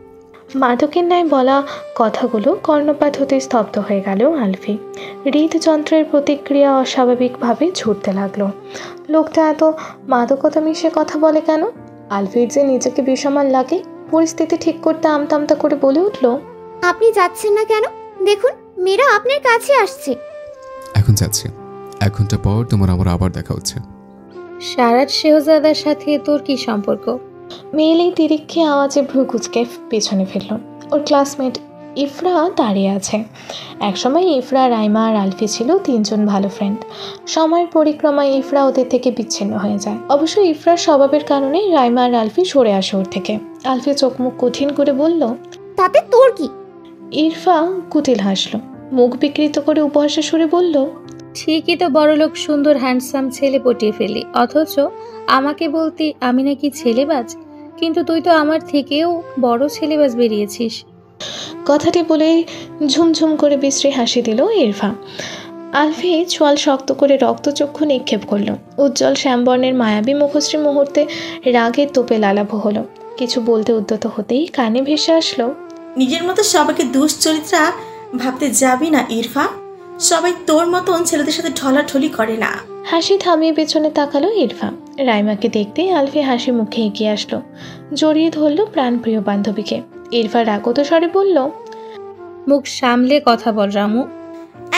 মাদকের ন্যায় বলা কথাগুলো কর্ণপাত হতে স্তব্ধ হয়ে গেল আলফি। হৃদযন্ত্রের প্রতিক্রিয়া অস্বাভাবিকভাবে ছুটতে লাগলো। লোকটা এত মাদকতা মিশে কথা বলে কেন। আলফির যে নিজেকে বেসামাল লাগে। পরিস্থিতি ঠিক করতে আমতামতা করে বলে উঠল, আপনি যাচ্ছেন না কেন? দেখুন মেয়েরা আপনার কাছে আসছে। এখন যাচ্ছি, 1 ঘন্টা পর তোমার আমার আবার দেখা হচ্ছে। সারাত শেহজাদার সাথে তোর কি সম্পর্ক? মেয়েলেই তিরিক্ষে আওয়াজে ভ্রু কুচকে পেছনে ফেলল। ওর ক্লাসমেট ইফরা দাঁড়িয়ে আছে। একসময় ইফরা, রাইমা আর আলফি ছিল 3 জন ভালো ফ্রেন্ড। সময়ের পরিক্রমায় ইফরা ওদের থেকে বিচ্ছিন্ন হয়ে যায়। অবশ্য ইফরার স্বভাবের কারণে রাইমা আর আলফি সরে আসে ওর থেকে। আলফি চোখ মুখ কঠিন করে বলল, তাতে তোর কি? ইরফা কুটিল হাসল। মুখ বিকৃত করে উপহাসের সুরে বলল, ঠিকই তো, বড়লোক সুন্দর হ্যান্ডসাম ছেলে পটিয়ে ফেলি, অথচ আমাকে বলতি আমি নাকি ছেলেবাজ। কিন্তু তুই তো আমার থেকেও বড় ছেলেবাজ বেরিয়েছিস। কথাটি বলে ঝুমঝুম করে বিশ্রী হাসি দিল ইরফা। আলফি চোয়াল শক্ত করে রক্তচক্ষু নিক্ষেপ করল। উজ্জ্বল শ্যামবর্ণের মায়াবী মুখশ্রী মুহূর্তে রাগের তোপে লালাভ হলো। কিছু বলতে উদ্যত হতেই কানে ভেসে আসলো, নিজের মতো সবাইকে দুশ্চরিত্রা ভাবতে যাবি না ইরফা। সবাই তোর মতন ছেলেদের সাথে ঢলাঢলি করে না। হাসি থামিয়ে পেছনে তাকালো ইরফা। রাইমাকে দেখতেই আলফি হাসি মুখে এগিয়ে আসলো, জড়িয়ে ধরল প্রাণপ্রিয় বান্ধবীকে। ইরফা রাগত স্বরে বলল, মুখ সামলে কথা বল রামু।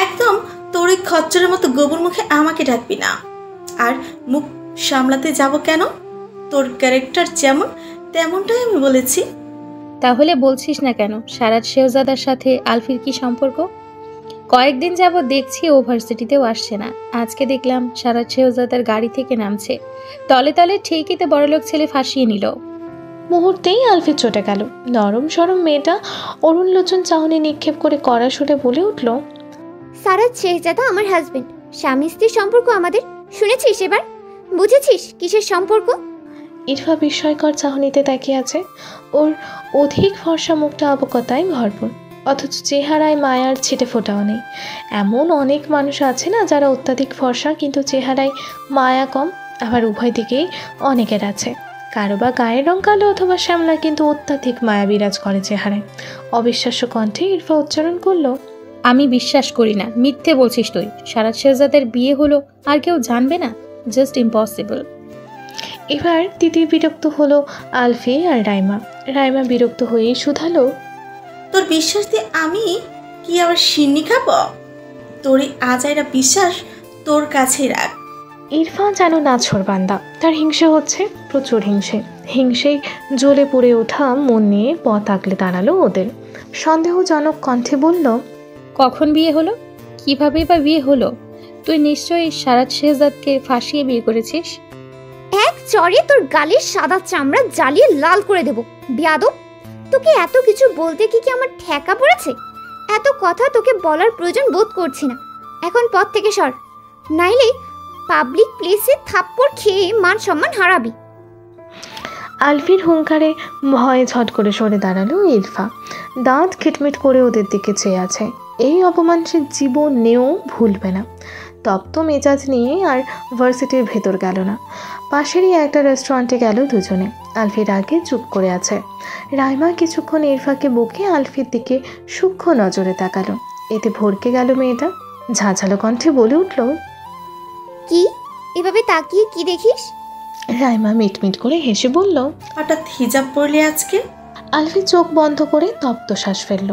একদম তোর ওই খচ্চরের মতো গোবর মুখে আমাকে ডাকবি না। আর মুখ সামলাতে যাব কেন? তোর ক্যারেক্টার যেমন তেমনটাই আমি বলেছি। তাহলে বলছিস না কেন সারাত শেহজাদার সাথে আলফির কি সম্পর্ক? কয়েকদিন যাবৎ দেখছি ও ভার্সিটিতেও আসছে না। আজকে দেখলাম সারাত শেহজাদার গাড়ি থেকে নামছে। তলে তলে ঠিকই তো বড়লোক ছেলে ফাঁসিয়ে নিল। মুহূর্তেই আলফি চটে গেল। নরম সরম মেয়েটা অরুণ লোচন চাহনি নিক্ষেপ করে কড়া সুরে বলে উঠল, সারাত শেহজাদা আমার হাজবেন্ড, স্বামী স্ত্রীর সম্পর্ক আমাদের। শুনেছিস এবার? বুঝেছিস কিসের সম্পর্ক? ইরফা বিস্ময়কর চাহনিতে তাকিয়ে আছে। ওর অধিক ফর্সা মুখটা অবকতায় ভরপুর, অথচ চেহারায় মায়ার ছিটে ফোটাও নেই। এমন অনেক মানুষ আছে না যারা অত্যাধিক ফর্সা কিন্তু চেহারায় মায়া কম, আবার উভয় দিকেই অনেকের আছে। কারো বা গায়ের রং কালো অথবা শ্যামলা, কিন্তু অত্যাধিক মায়া বিরাজ করে চেহারায়। অবিশ্বাস্য কণ্ঠে ইরফা উচ্চারণ করলো, আমি বিশ্বাস করি না, মিথ্যে বলছিস তুই। সারাত শেহজাদের বিয়ে হলো আর কেউ জানবে না? Just impossible. এবার তিতির বিরক্ত হলো আলফি আর রাইমা। রাইমা বিরক্ত হয়েই শুধালো, তোর বিশ্বাস দিয়ে আমি কি আবার সিন্নি খাবো? তোর এই আজাইরা বিশ্বাস তোর কাছেই রাখ। ইরফান যেন নাছোড় বান্দা, তার হিংসে হচ্ছে, প্রচুর হিংসেই জ্বলে পুড়ে ওঠা মন নিয়ে পথ আগলে দাঁড়ালো ওদের। সন্দেহজনক কণ্ঠে বলল, কখন বিয়ে হলো? কিভাবে বা বিয়ে হলো? তুই নিশ্চয়ই সারাত শেহজাদকে ফাঁসিয়ে বিয়ে করেছিস। এক চড়ে তোর গালের সাদা চামড়া জ্বালিয়ে লাল করে দেব বিয়াদব। তোকে এত কিছু বলতে কি আমার ঠেকা পড়েছে? এত কথা তোকে বলার প্রয়োজন বোধ করছি না। এখন পথ থেকে সর, নাইলে পাবলিক প্লেসে থাপ্পড় খেয়ে মান সম্মান হারাবি। আলফির হুঙ্কারে ভয়ে ঝট করে সরে দাঁড়ালো ইরফা। দাঁত খিটমিট করে ওদের দিকে চেয়ে আছে। এই অপমান সে জীবনেও ভুলবে না। তপ্ত মেজাজ নিয়ে আর ভার্সিটির ভেতর গেল না, পাশেরই একটা রেস্টুরেন্টে গেল দুজনে। আলফির আগে চুপ করে আছে। রাইমা কিছুক্ষণ ইরফাকে বকে আলফির দিকে সূক্ষ্ম নজরে তাকালো। এতে ভরকে গেল মেয়েটা। ঝাঁঝালো কণ্ঠে বলে উঠল, কি এভাবে তাকিয়ে কি দেখিস? রাইমা মিটমিট করে হেসে বলল, হঠাৎ হিজাব পরলি আজকে? আলফি চোখ বন্ধ করে তপ্ত শ্বাস ফেলল।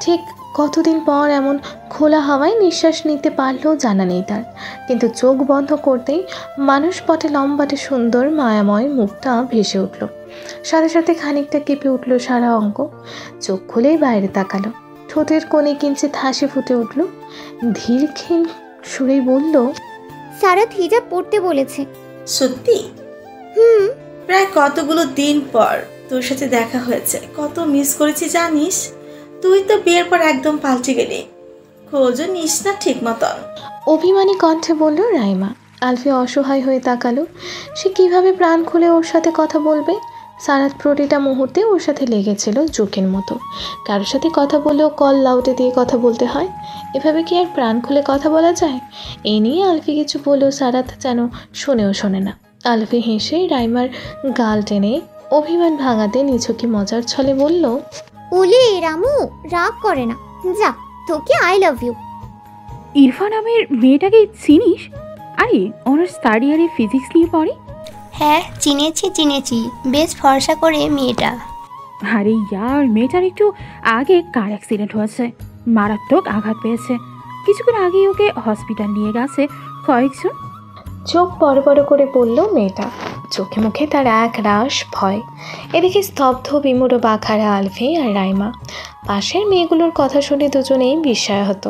ঠিক কতদিন পর এমন খোলা হাওয়ায় নিঃশ্বাস নিতে পারলেও জানা নেই তার, কিন্তু চোখ বন্ধ করতেই মানুষ পটে লম্বাটে সুন্দর মায়াময় মুখটা ভেসে উঠল। সাথে সাথে খানিকটা কেঁপে উঠল সারা অঙ্গ। চোখ খুলেই বাইরে তাকালো। ঠোঁটের কোণে কিঞ্চিত হাসি ফুটে উঠল। ধীরক্ষীণ সুরেই বলল, সারাত হিজাব পড়তে বলেছে। সত্যি? প্রায় কতগুলো দিন পর তোর সাথে দেখা হয়েছে, কত মিস করেছি জানিস? তুই তো বিয়ের পর একদম পাল্টে গেলি, খোঁজও নিস না ঠিক মতন। অভিমানী কণ্ঠে বলল রাইমা। আলফি অসহায় হয়ে তাকালো। সে কিভাবে প্রাণ খুলে ওর সাথে কথা বলবে? সারাত প্রতিটা মুহূর্তে ওর সাথে লেগেছিল জোকের মতো। কারোর সাথে কথা বলেও কল লাউডে দিয়ে কথা বলতে হয়, এভাবে কি আর প্রাণ খুলে কথা বলা যায়? এ নিয়ে আলফি কিছু বলেও সারাত যেন শোনেও শোনে না। আলফি হেসে রাইমার গাল টেনে অভিমান ভাঙাতে নিছকি মজার ছলে বলল, ওলে রামু রাগ করে না, যা, তোকে আই লাভ ইউ। ইরফা নামের মেয়েটাকে চিনিস? আরে অনার্স থার্ড ইয়ারে ফিজিক্স নিয়ে পড়ে। হ্যাঁ চিনেছি, বেশ ফর্সা করে মেয়েটা। আরে ইয়ার, মেয়েটার একটু আগে কার অ্যাক্সিডেন্ট হয়েছে, মারাত্মক আঘাত পেয়েছে। কিছুক্ষণ আগেই ওকে হসপিটাল নিয়ে গেছে কয়েকজন। চোখ বড় বড় করে বলল মেয়েটা। চোখে মুখে তার এক রাশ ভয়। এদিকে স্তব্ধ বিমূঢ় বাখারা আলফি আর রাইমা। পাশের মেয়েগুলোর কথা শুনে দুজনেই বিস্ময় হতো।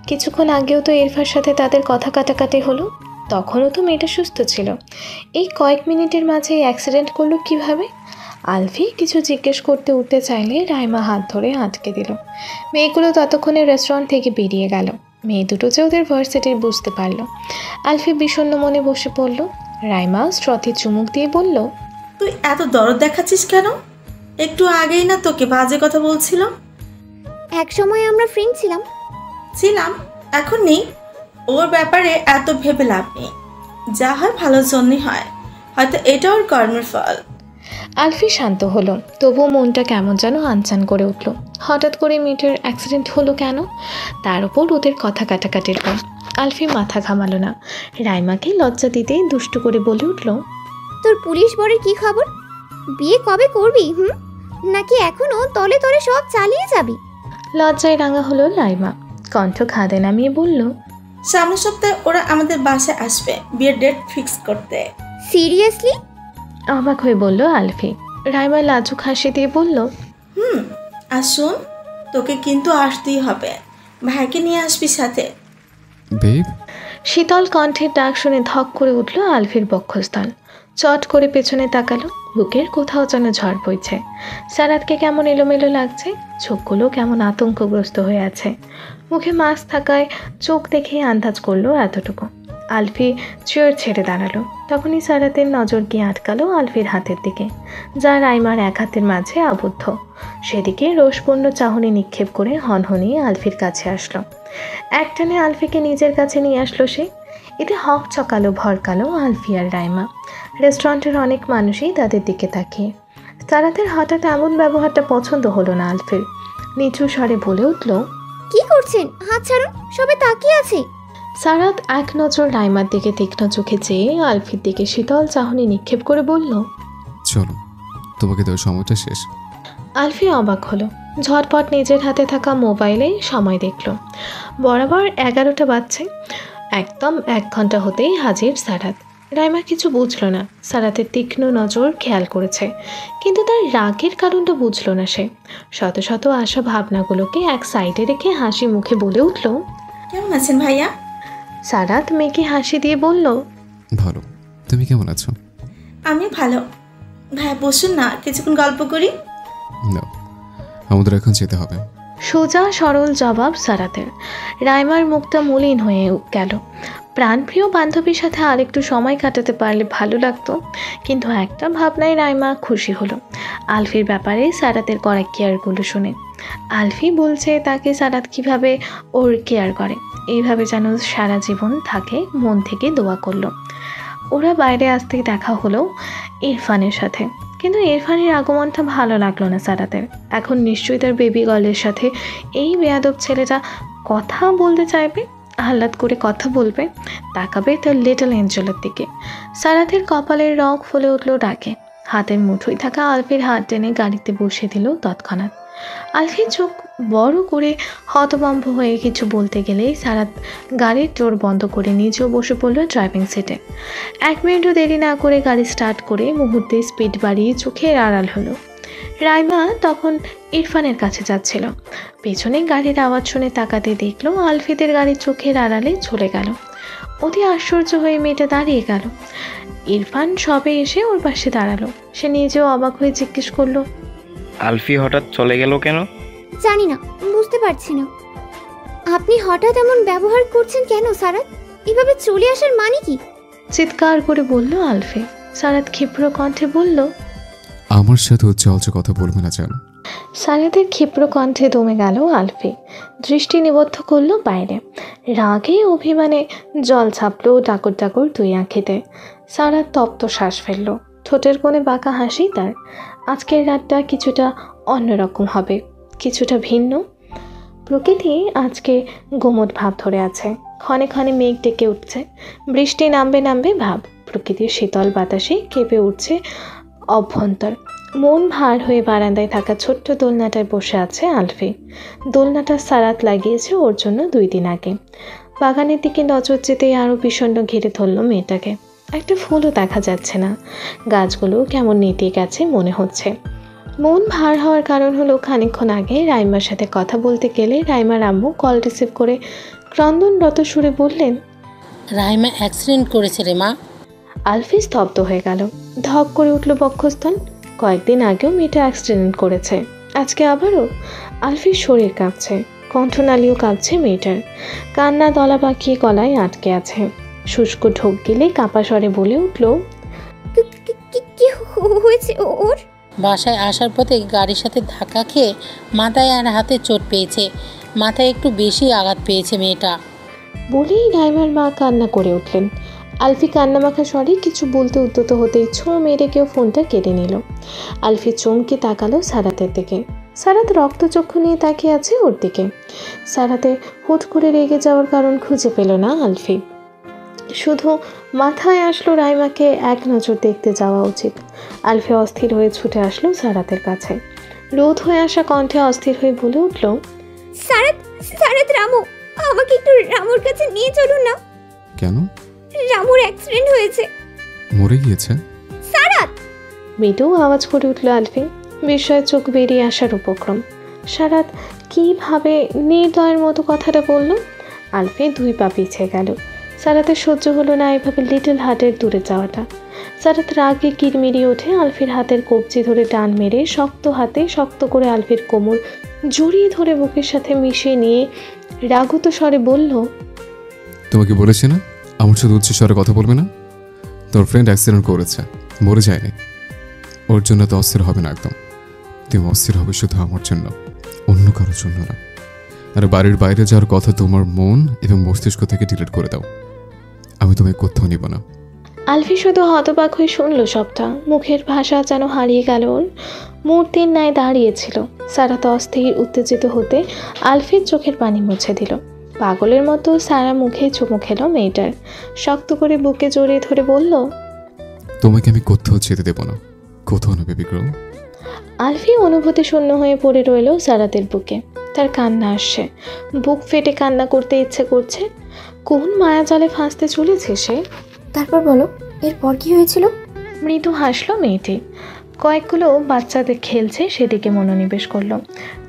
কিছুক্ষণ আগেও তো ইরফার সাথে তাদের কথা কাটাকাটি হলো, তখনও তো মেয়েটা সুস্থ ছিল। এই কয়েক মিনিটের মাঝে অ্যাক্সিডেন্ট করলো কিভাবে? আলফি কিছু জিজ্ঞেস করতে উঠতে চাইলে রাইমা হাত ধরে আটকে দিল। মেয়েগুলো ততক্ষণে রেস্টুরেন্ট থেকে বেরিয়ে গেল। মেয়ে দুটো যে ওদের ভার্সিটির বুঝতে পারল। আলফি বিষণ্ণ মনে বসে পড়ল। রাইমা শ্রথে চুমুক দিয়ে বলল, তুই এত দরদ দেখাচ্ছিস কেন? একটু আগেই না তোকে বাজে কথা বলছিল। এক সময় আমরা ফ্রেন্ড ছিলাম, এখন নেই। ওর ব্যাপারে এত ভেবে লাভ নেই, যা হয় ভালোর জন্যই হয়, হয়তো এটা ওর কর্মের ফল। আলফি শান্ত হলো, তবুও মনটা কেমন যেন আনচান করে উঠল। হঠাৎ করে মেয়েটার অ্যাক্সিডেন্ট হলো কেন? তার উপর ওদের কথা কাটাকাটির পর আলফি মাথা ঘামালো না। রাইমাকে লজ্জা দিতেই দুষ্টু করে বলে উঠল, তোর পুলিশ বরের কি খবর? বিয়ে কবে করবি? নাকি এখনো তলে তলে সব চালিয়ে যাবি? লজ্জায় রাঙা হলো রাইমা। কণ্ঠ খাদে নামিয়ে বলল, সামনের সপ্তাহে ওরা আমাদের বাসায় আসবে বিয়ের ডেট ফিক্স করতে। সিরিয়াসলি? অবাক হয়ে বলল আলফি। রাইমা লাজুক হাসি দিয়ে বলল, আর শোন, তোকে কিন্তু আসতেই হবে, ভাইকে নিয়ে আসবি সাথে। বেব, শীতল কণ্ঠের ডাক শুনে ধক করে উঠল আলফির বক্ষস্থল। চট করে পেছনে তাকালো, বুকের কোথাও যেন ঝড় বইছে। সারাতকে কেমন এলোমেলো লাগছে, চোখগুলো কেমন আতঙ্কগ্রস্ত হয়ে আছে। মুখে মাস্ক থাকায় চোখ দেখে আন্দাজ করলো এতটুকু। আলফি চেয়ার ছেড়ে দাঁড়ালো। তখনই সারাতের নজর গিয়ে আটকালো আলফির হাতের দিকে, যা রাইমার এক হাতের মাঝে আবদ্ধ। সেদিকে রোষপূর্ণ চাহনি নিক্ষেপ করে হনহনিয়ে আলফির কাছে আসলো। একটানে আলফিকে নিজের কাছে নিয়ে আসলো সে। এতে হক চকালো ভরকালো আলফি আর রাইমা। রেস্টুরেন্টের অনেক মানুষই তাদের দিকে তাকিয়ে। সারাতের হঠাৎ এমন ব্যবহারটা পছন্দ হলো না আলফির। নিচু স্বরে বলে উঠল, কি করছেন? হাত ছাড়ুন, সবাই তাকিয়ে আছে। সারাত এক নজর রাইমার দিকে তীক্ষ্ণ চোখে চেয়ে আলফির দিকে শীতল চাহনি নিক্ষেপ করে বলল, চলো, তোমাকে দেওয়ার সময়টা শেষ। আলফি অবাক হলো। ঝটপট নিজের হাতে থাকা মোবাইলে সময় দেখল। বরাবর 11টা বাজছে। একদম 1 ঘন্টা হতেই হাজির সারাত। রাইমা কিছু বুঝলো না। সারাতের তীক্ষ্ণ নজর খেয়াল করেছে, কিন্তু তার রাগের কারণটা বুঝলো না সে। শত শত আশা ভাবনাগুলোকে এক সাইডে রেখে হাসি মুখে বলে উঠল, কেমন আছেন ভাইয়া? সারাত মেয়েকে হাসি দিয়ে বলল, ভালো, তুমি কেমন আছো? আমি ভালো। ভাইয়া বসুন না, কিছুক্ষণ গল্প করি। না, আমাদের এখন যেতে হবে। সোজা সরল জবাব সারাতের। রাইমার মুখটা মলিন হয়ে গেল। প্রাণপ্রিয় বান্ধবীর সাথে আরেকটু সময় কাটাতে পারলে ভালো লাগতো, কিন্তু একটা ভাবনায় রাইমা খুশি হলো। আলফির ব্যাপারে সারাতের করা কেয়ারগুলো শুনে। আলফি বলছে তাকে সারাত কিভাবে ওর কেয়ার করে, এইভাবে যেন সারা জীবন থাকে, মন থেকে দোয়া করলো। ওরা বাইরে আসতেই দেখা হলো ইরফানের সাথে, কিন্তু ইরফানের আগমনটা ভালো লাগলো না সারাতের। এখন নিশ্চয়ই তার বেবি গার্লের সাথে এই বেয়াদব ছেলেটা কথা বলতে চাইবে, আহ্লাদ করে কথা বলবে, তাকাবে তার লিটল এঞ্জেলের দিকে। সারাতের কপালের রগ ফুলে উঠল ডাকে। হাতের মুঠোয় থাকা আলফির হাত টেনে গাড়িতে বসিয়ে দিল তৎক্ষণাৎ। আলফির চোখ বড় করে হতভম্ব হয়ে কিছু বলতে গেলেই সারাত গাড়ির ডোর বন্ধ করে নিজেও বসে পড়ল ড্রাইভিং সিটে। 1 মিনিটও দেরি না করে গাড়ি স্টার্ট করে মুহূর্তে স্পিড বাড়িয়ে চোখের আড়াল হলো। রাইমা তখন ইরফানের কাছে যাচ্ছিল। পেছনে গাড়ির আওয়াজ শুনে তাকাতে দেখলো আলফিদের গাড়ি চোখের আড়ালে চলে গেল। অতি আশ্চর্য হয়ে মেয়েটা দাঁড়িয়ে গেল। ইরফান সবে এসে ওর পাশে দাঁড়ালো। সে নিজেও অবাক হয়ে জিজ্ঞেস করলো, আলফি হঠাৎ চলে গেল কেন? জানি না, বুঝতে পারছি না। আপনি হঠাৎ এমন ব্যবহার করছেন কেন সারাত? এভাবে চলে আসার মানে কি? চিৎকার করে বলল আলফি। সারাত ক্ষিপ্র কণ্ঠে বলল, আমার সাথে উচ্চ আলচে কথা বলবে না জান। সারাতের ক্ষিপ্র কণ্ঠে দমে গেল আলফি। দৃষ্টি নিবদ্ধ করলো বাইরে। রাগে অভিমানে জল ছাপলো ডাকর ডাকর 2 আঁখিতে। সারাত তপ্ত শ্বাস ফেলল। ঠোঁটের কোণে বাঁকা হাসি তার। আজকের রাতটা কিছুটা অন্যরকম হবে, কিছুটা ভিন্ন। প্রকৃতি আজকে গোমট ভাব ধরে আছে। ক্ষণে ক্ষণে মেঘ ডেকে উঠছে। বৃষ্টি নামবে নামবে ভাব। প্রকৃতির শীতল বাতাসে কেঁপে উঠছে অভ্যন্তর। মন ভার হয়ে বারান্দায় থাকা ছোট্ট দোলনাটায় বসে আছে আলফি। দোলনাটা সারাত লাগিয়েছে ওর জন্য 2 দিন আগে। বাগানের দিকে নজর যেতেই আরও বিষণ্ণ ঘিরে ধরল মেয়েটাকে। একটা ফুলও দেখা যাচ্ছে না। গাছগুলো কেমন নিতে গেছে মনে হচ্ছে। মন ভার হওয়ার কারণ হলো খানিকক্ষণ আগে রাইমার সাথে কথা বলতে গেলে রাইমার আম্মু কল রিসিভ করে ক্রন্দনরত সুরে বললেন, রাইমা অ্যাক্সিডেন্ট করেছে রে মা। আলফি স্তব্ধ হয়ে গেল। ধক করে উঠল বক্ষস্থল। কয়েকদিন আগেও মেয়েটা অ্যাক্সিডেন্ট করেছে, আজকে আবারও? আলফির শরীর কাঁপছে, কণ্ঠনালীও কাঁপছে মেয়েটার। কান্না দলা পাকিয়ে গলায় আটকে আছে। শুষ্ক ঢোক গেলে কাঁপা স্বরে বলে উঠল, কি হয়েছে ওর? বাসায় আসার পথে গাড়ির সাথে ধাক্কা খেয়ে মাথায় আর হাতে চোট পেয়েছে। মাথায় একটু বেশি আঘাত পেয়েছে মেয়েটা। বলেই রাইমার মা কান্না করে উঠলেন। আলফি কান্নামাখা স্বরে কিছু বলতে উদ্যত হতেই ছো মেরে কেউ ফোনটা কেড়ে নিল। আলফি চমকে তাকালো সারাতের দিকে। সারাত রক্তচক্ষু নিয়ে তাকিয়ে আছে ওর দিকে। সারাতে হুট করে রেগে যাওয়ার কারণ খুঁজে পেল না আলফি। শুধু মাথায় আসলো রাইমাকে এক নজর দেখতে যাওয়া উচিত। আলফি অস্থির হয়ে ছুটে আসলো সারাতের কাছে। রোধ হয়ে আসা কণ্ঠে অস্থির হয়ে বলে উঠল, সারাত, সারাত, রামু, আমাকে একটু রামুর কাছে নিয়ে চলুন না। কেন? রামুর অ্যাক্সিডেন্ট হয়েছে। মরে গিয়েছে? সারাত! মেয়েটাও আওয়াজ করে উঠল আলফি। বিস্ময়ে চোখ বেরিয়ে আসার উপক্রম। সারাত কীভাবে নির্দয়ের মতো কথাটা বলল। আলফি 2 পা পিছিয়ে গেল। সারাতের সহ্য হলো না এভাবে লিটল হার্টের দূরে যাওয়াটা। সারাত রাগে কিরমিরিয়ে ওঠে, আলফির হাতের কবজি ধরে টান মেরে শক্ত হাতে শক্ত করে আলফির কোমর জড়িয়ে ধরে বুকের সাথে মিশিয়ে নিয়ে রাগত স্বরে বলল, তোমাকে বলেছি না আমার সাথে উচ্চ স্বরে কথা বলবে না? তোর ফ্রেন্ড অ্যাক্সিডেন্ট করেছে, মরে যায়নি। ওর জন্য তো অস্থির হবে না একদম। তুমি অস্থির হবে শুধু আমার জন্য, অন্য কারোর জন্য না। আর বাড়ির বাইরে যাওয়ার কথা তোমার মন এবং মস্তিষ্ক থেকে ডিলিট করে দাও। আমি তোমায় কোথাও নিব না। আলফি শুধু হতবাক হয়ে শুনল সবটা। মুখের ভাষা যেন হারিয়ে গেল ওর। মূর্তির ন্যায় দাঁড়িয়েছিল। সারাত অস্থির উত্তেজিত হতে আলফির চোখের পানি মুছে দিল। পাগলের মতো সারা মুখে চুমু খেলো মেয়েটার। শক্ত করে বুকে জড়িয়ে ধরে বলল, তোমাকে আমি কোথাও যেতে দেব না, কোথাও না বেবি গার্ল। আলফি অনুভূতি শূন্য হয়ে পড়ে রইল সারাতের বুকে। তার কান্না আসছে, বুক ফেটে কান্না করতে ইচ্ছে করছে। কোন মায়াজালে ফাঁসতে চলেছে সে? তারপর বলো, এরপর কি হয়েছিল? মৃদু হাসলো মেয়েটি। কয়েকগুলো বাচ্চাদের খেলছে সেদিকে মনোনিবেশ করলো।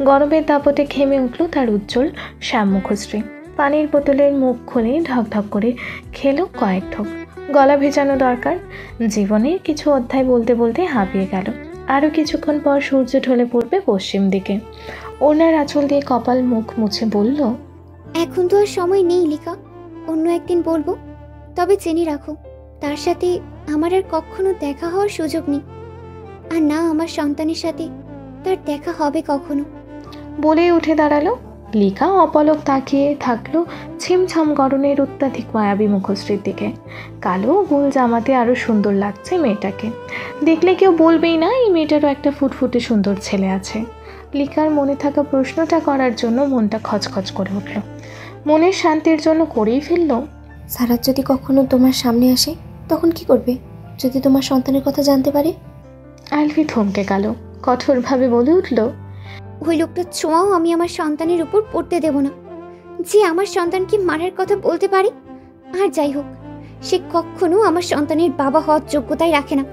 গরমের দাপটে ঘেমে উঠল তার উজ্জ্বল শ্যামমুখশ্রী। পানির বোতলের মুখ খুলে ঢকঢক করে খেলো কয়েক ঢোক। গলা ভেজানো দরকার। জীবনের কিছু অধ্যায় বলতে বলতে হাঁপিয়ে গেল। আরও কিছুক্ষণ পর সূর্য ঢলে পড়বে পশ্চিম দিকে। ওনার আঁচল দিয়ে কপাল মুখ মুছে বলল, এখন তো আর সময় নেই লিকা, অন্য একদিন বলবো। তবে জেনে রাখো, তার সাথে আমার আর কখনো দেখা হওয়ার সুযোগ নেই, আর না আমার সন্তানের সাথে তার দেখা হবে কখনো। বলে উঠে দাঁড়ালো। লিকা অপলক তাকিয়ে থাকলো ছিমছাম গরনের অত্যাধিক মায়াবী মুখশ্রীর দিকে। কালো গোল জামাতে আরও সুন্দর লাগছে মেয়েটাকে। দেখলে কেউ বলবেই না এই মেয়েটারও একটা ফুটফুটে সুন্দর ছেলে আছে। লিকার মনে থাকা প্রশ্নটা করার জন্য মনটা খচখচ করে উঠল। মনের শান্তির জন্য করেই ফেলল, সারাত যদি কখনো তোমার সামনে আসে তখন কি করবে যদি তোমার সন্তানের কথা জানতে পারে? আলফি থমকে গেল। কঠোরভাবে বলে উঠল, ওই লোকটার ছোঁয়াও আমি আমার সন্তানের উপর পড়তে দেব না, যে আমার সন্তানকে মারার কথা বলতে পারে। আর যাই হোক, সে কখনো আমার সন্তানের বাবা হওয়ার যোগ্যতাই রাখে না,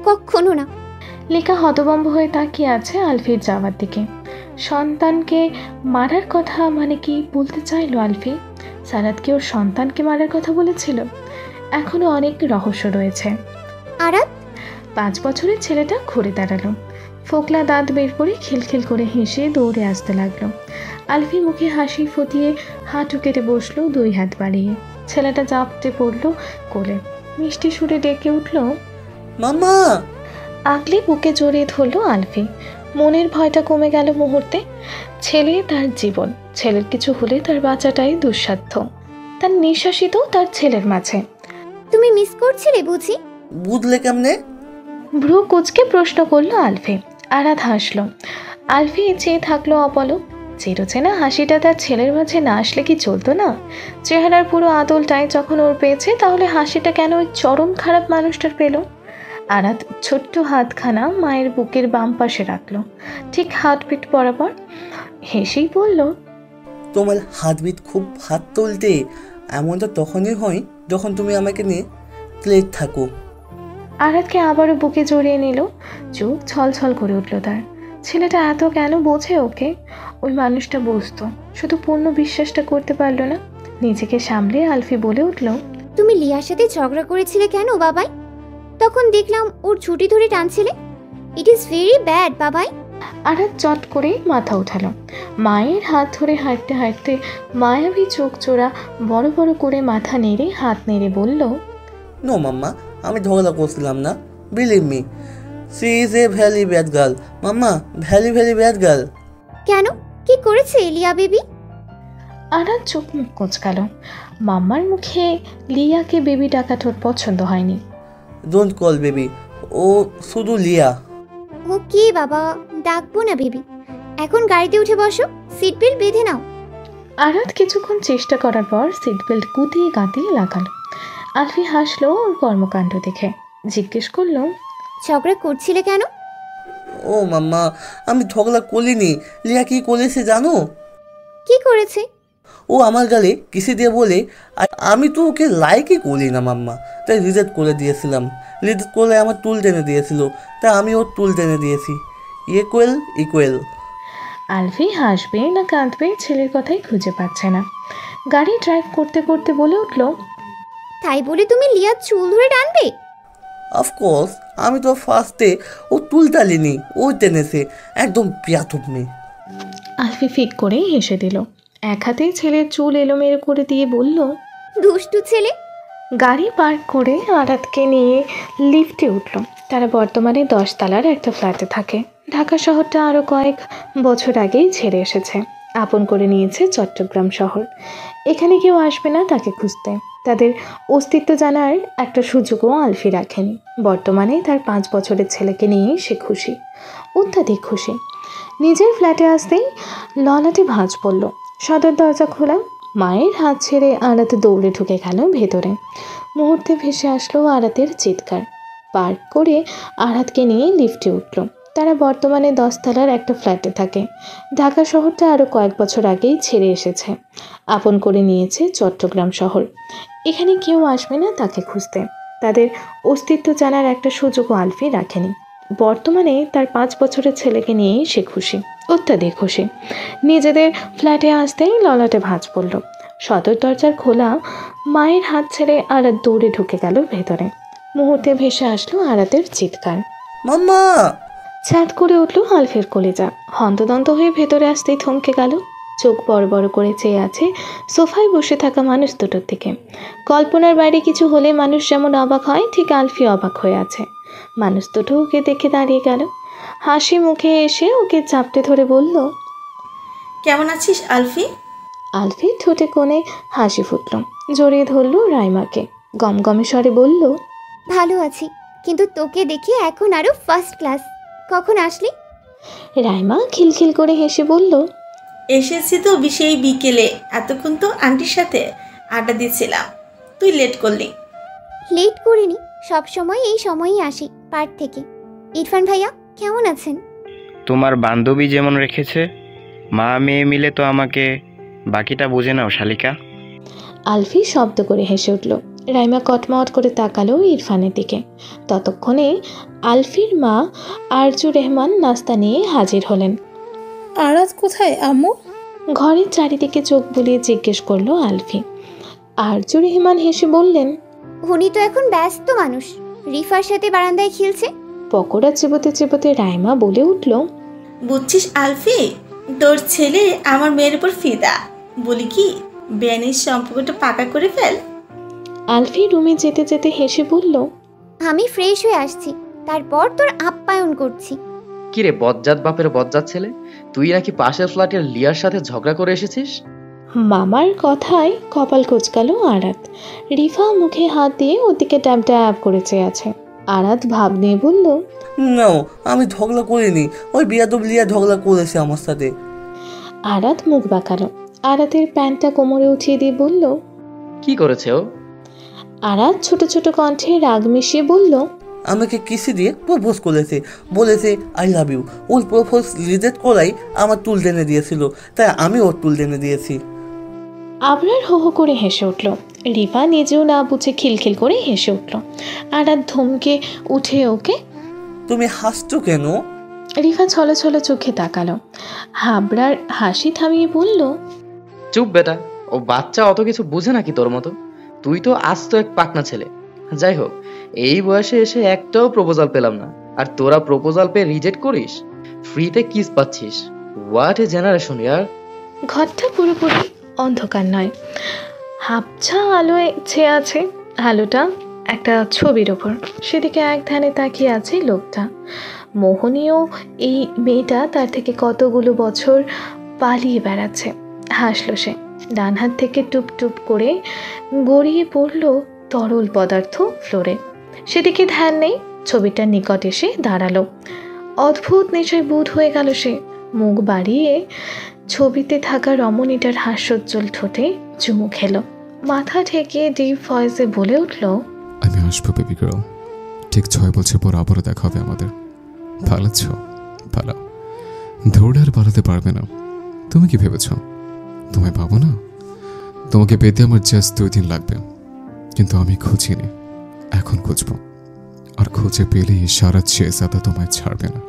কখনো না। লিকা হতভম্ব হয়ে তাকিয়ে আছে আলফির যাওয়ার দিকে। সন্তানকে মারার কথা মানে কি বলতে চাইলো আলফি? সারাত কি ওর সন্তানকে মারার কথা বলেছিল? এখনো অনেক রহস্য রয়েছে। আরাত? 5 বছরের ছেলেটা ঘুরে দাঁড়ালো। ফোকলা দাঁত বের করে খিলখিল করে হেসে দৌড়ে আসতে লাগলো। আলফি মুখে হাসি ফুটিয়ে হাঁটু কেটে বসলো 2 হাত বাড়িয়ে। ছেলেটা জাপটে পড়লো কোলে। মিষ্টি সুরে ডেকে উঠল, মামা। আগলে বুকে জড়িয়ে ধরলো আলফি। মনের ভয়টা কমে গেল মুহূর্তে। ছেলে তার জীবন, ছেলের কিছু হলে তার বাচ্চাটাই দুঃসাধ্য। তার নিঃশ্বাসিত তার ছেলের মাঝে। তুমি মিস করছিলে বুঝি? বুঝলে কেমনে? ভ্রু কুচকে প্রশ্ন করলো আলফি। আরাত হাসলো। আলফি চেয়ে থাকলো অপলক। চিরচেনা হাসিটা তার ছেলের মাঝে না আসলে কি চলতো না? চেহারার পুরো আদলটাই যখন ওর পেয়েছে, তাহলে হাসিটা কেন ওই চরম খারাপ মানুষটার পেল? আরাত ছোট্ট হাতখানা মায়ের বুকের বাম পাশে রাখলো, ঠিক হার্টবিট বরাবর। হেসেই বলল, তোমার হার্টবিট খুব হাত তুলতে। এমনটা তখনই হয় যখন তুমি আমাকে নিয়ে প্লেট থাকো। আরাতকে আবারও বুকে জড়িয়ে নিল। চোখ ছলছল করে উঠল তার। ছেলেটা এত কেন বোঝে ওকে? ওই মানুষটা বুঝতো, শুধু পূর্ণ বিশ্বাসটা করতে পারলো না। নিজেকে সামলে আলফি বলে উঠল, তুমি লিয়ার সাথে ঝগড়া করেছিলে কেন বাবাই? তখন দেখলাম ওর ছুটি ধরে টানছিলে। ইট ইজ ভেরি ব্যাড বাবাই। আরাত চট করে মাথা উঠালো। মায়ের হাত ধরে হাঁটতে হাঁটতে মায়াবী চোখ চোরা বড় বড় করে মাথা নেড়ে হাত নেড়ে বলল, নো মাম্মা, আমি ঝগড়া করছিলাম না। Believe me, she is a very bad girl mamma, very very bad girl. কেন, কি করেছে লিয়া বেবি? আরাত চোখ মুখ কোঁচকাল। মাম্মার মুখে লিয়াকে বেবি ডাকাটা ওর পছন্দ হয়নি। ডোন্ট কল বেবি, ও শুধু লিয়া। ও কি বাবা, ডাকবো না বেবি। এখন গাড়িতে উঠে বসো, সিট বেল্ট বেঁধে নাও। আরাত কিছুক্ষণ চেষ্টা করার পর সিট বেল্ট গুতিয়ে গাতিয়ে লাগালো। আলফি হাসলো ওর কর্মকাণ্ড দেখে। জিজ্ঞেস করলো, ঝগড়া করছিলে কেন? ও মাম্মা, আমি ঝগড়া করিনি। লিয়া কি করেছে জানো? কি করেছে? ও আমার গালে কিসে দিয়ে বলে, আর আমি তো ওকে লাইকই করি না মাম্মা, তাই রিজেক্ট করে দিয়েছিলাম। লিজেট করলে আমার টুল টেনে দিয়েছিল, তাই আমি ওর টুল টেনে দিয়েছি। Equal equal. আলফি হাসবে না কাঁদবে ছেলের কথাই খুঁজে পাচ্ছে না। গাড়ি ড্রাইভ করতে করতে বলে উঠল, তাই বলে তুমি লিয়ার চুল ধরে টানবে? অফকোর্স, আমি তো ফার্স্টে ও টুল টালিনি, ও টেনেছে। একদম পিয়াথুপ মেয়ে। আলফি ফিক করে হেসে দিল। এক হাতে ছেলের চুল এলোমেলো করে দিয়ে বলল, দুষ্টু ছেলে। গাড়ি পার্ক করে আরাতকে নিয়ে লিফটে উঠল। তারা বর্তমানে 10 তলার একটা ফ্ল্যাটে থাকে। ঢাকা শহরটা আরও কয়েক বছর আগেই ছেড়ে এসেছে, আপন করে নিয়েছে চট্টগ্রাম শহর। এখানে কেউ আসবে না তাকে খুঁজতে। তাদের অস্তিত্ব জানার একটা সুযোগও আলফি রাখেনি। বর্তমানে তার 5 বছরের ছেলেকে নিয়ে সে খুশি, অত্যাধিক খুশি। নিজের ফ্ল্যাটে আসতেই ললাটে ভাঁজ পড়ল। সদর দরজা খোলা। মায়ের হাত ছেড়ে আরাত দৌড়ে ঢুকে গেল ভেতরে। মুহূর্তে ভেসে আসলো আরাতের চিৎকার। পার্ক করে আরাতকে নিয়ে লিফটে উঠল। তারা বর্তমানে 10 তলার একটা ফ্ল্যাটে থাকে। ঢাকা শহরটা আরও কয়েক বছর আগেই ছেড়ে এসেছে, আপন করে নিয়েছে চট্টগ্রাম শহর। এখানে কেউ আসবে না তাকে খুঁজতে। তাদের অস্তিত্ব জানার একটা সুযোগও আলফি রাখেনি। বর্তমানে তার 5 বছরের ছেলেকে নিয়েই সে খুশি, অত্যাধিক খুশি। নিজেদের ফ্ল্যাটে আসতেই ললাটে ভাঁজ পড়ল। সদর দরজার খোলা। মায়ের হাত ছেড়ে আরাত দৌড়ে ঢুকে গেল ভেতরে। মুহূর্তে ভেসে আসলো আরাতের চিৎকার। মাম্মা! ছাদ করে উঠল আলফির কলিজা। হন্তদন্ত হয়ে ভেতরে আসতেই থমকে গেল। চোখ বড় বড় করে চেয়ে আছে সোফায় বসে থাকা মানুষ দুটোর দিকে। কল্পনার বাইরে কিছু হলে মানুষ যেমন অবাক হয়, ঠিক আলফি অবাক হয়ে আছে। মানুষ দুটো ওকে দেখে দাঁড়িয়ে গেল। হাসি মুখে এসে ওকে চাপটে ধরে বলল, কেমন আছিস আলফি? আলফি ঠোঁটে কোণে হাসি ফুটল। জড়িয়ে ধরল রাইমাকে। গমগমে স্বরে বলল, ভালো আছি, কিন্তু তোকে দেখে এখন আরো ফার্স্ট ক্লাস। কখন আসলি? রাইমা খিলখিল করে হেসে বলল, এসেছি তো সেই বিকেলে। এতক্ষণ তো আন্টির সাথে আড্ডা দিচ্ছিলাম, তুই লেট করলি। লেট করিনি, সব সময় এই সময়ই আসি পার্ক থেকে। ইরফান ভাইয়া কেমন আছেন? তোমার বান্ধবী যেমন রেখেছে, মা মেয়ে মিলে তো আমাকে বাকিটা বুঝে নাও শালিকা। আলফি শব্দ করে হেসে উঠল। রাইমা কটমট করে তাকালো ইরফানের দিকে। ততক্ষণে আলফির মা আরজু রহমান নাস্তা নিয়ে হাজির হলেন। আরাজ কোথায় আম্মু? ঘরের চারিদিকে চোখ বুলিয়ে জিজ্ঞেস করলো আলফি। আরজু রহমান হেসে বললেন, উনি তো এখন ব্যস্ত মানুষ, রিফার সাথে বারান্দায় খেলছে। পকোড়া চিবোতে চিবোতে রাইমা বলে উঠল, বুঝছিস আলফি, তোর ছেলে আমার মেয়ের উপর ফিদা। বলি কি, বেনির সম্পর্কটা পাকা করে ফেল। আলফি রুমে যেতে যেতে হেসে বলল, আমি ফ্রেশ হয়ে আসছি, তারপর তোর আপ্যায়ন করছি। কিরে বজ্জাত বাপের বজ্জাত ছেলে, তুই নাকি পাশের ফ্ল্যাটের লিয়ার সাথে ঝগড়া করে এসেছিস? মামার কথায় কপাল কোচকালো আরাত। রিফা মুখে হাত দিয়ে ওদিকে ট্যাপ ট্যাপ করে চেয়ে আছে। আরাত ভাব নিয়ে বলল, না, আমি ঝগড়া করিনি, ওই বিয়াদব লিয়া ঝগড়া করেছে আমার সাথে। আরাত মুখ বাঁকালো। আরাতের প্যান্টটা কোমরে উঠিয়ে দিয়ে বলল, কি করেছে ও? আরাত ছোট ছোট কণ্ঠে রাগ মিশিয়ে বলল, আমাকে কিসে দিয়ে প্রপোজ করেছে, বলেছে আই লাভ ইউ। ওর প্রপোজ রিজেক্ট করাই আমার টুল টেনে দিয়েছিল, তাই আমি ওর টুল টেনে দিয়েছি। আবরার হো হো করে হেসে উঠল। রিফা নিজেও না বুঝে খিলখিল করে হেসে উঠল। আরাত ধমকে উঠে ওকে, তুমি হাসছো কেন? রিফা ছলো ছলো চোখে তাকালো। আবরার হাসি থামিয়ে বলল, চুপ বেটা, ও বাচ্চা অত কিছু বুঝে নাকি তোর মতো? তুই তো আজ তো এক পাকনা ছেলে। যাই হোক, এই বয়সে এসে একটাও প্রপোজাল পেলাম না, আর তোরা প্রপোজাল পেয়ে রিজেক্ট করিস, ফ্রিতে কিস পাচ্ছিস। হোয়াট এ জেনারেশন ইয়ার। ঘরটা পুরোপুরি অন্ধকার নয়, হাবছা আলোয় ছেয়ে আছে। আলোটা একটা ছবির ওপর। সেদিকে এক ধ্যানে তাকিয়ে আছে লোকটা। মোহনীয় এই মেয়েটা তার থেকে কতগুলো বছর পালিয়ে বেড়াচ্ছে। হাসলো সে। ডান হাত থেকে টুপ টুপ করে গড়িয়ে পড়ল তরল পদার্থ ফ্লোরে। সেদিকে ধ্যান নেই। ছবিটার নিকট এসে দাঁড়ালো। অদ্ভুত নেশায় বুঁদ হয়ে গেল সে। মুখ বাড়িয়ে ছবিতে থাকা রমণীটার হাস্যোজ্জ্বল ঠোঁটে চুমু খেলো। মাথা ঠেকিয়ে ডিপ ভয়েসে বলে উঠল, আমি আসবো বেবি গার্ল, ঠিক 6 বছর পর আবারও দেখা হবে আমাদের। পালাচ্ছ? পালাও, দৌড়ে আর পালাতে পারবে না। তুমি কি ভেবেছ তোমায় পাবো না? তোমাকে পেতে আমার জাস্ট 2 দিন লাগবে, কিন্তু আমি খুঁজিনি, এখন খুঁজবো। আর খুঁজে পেলেই সারা শেহজাদা তোমায় ছাড়বে না।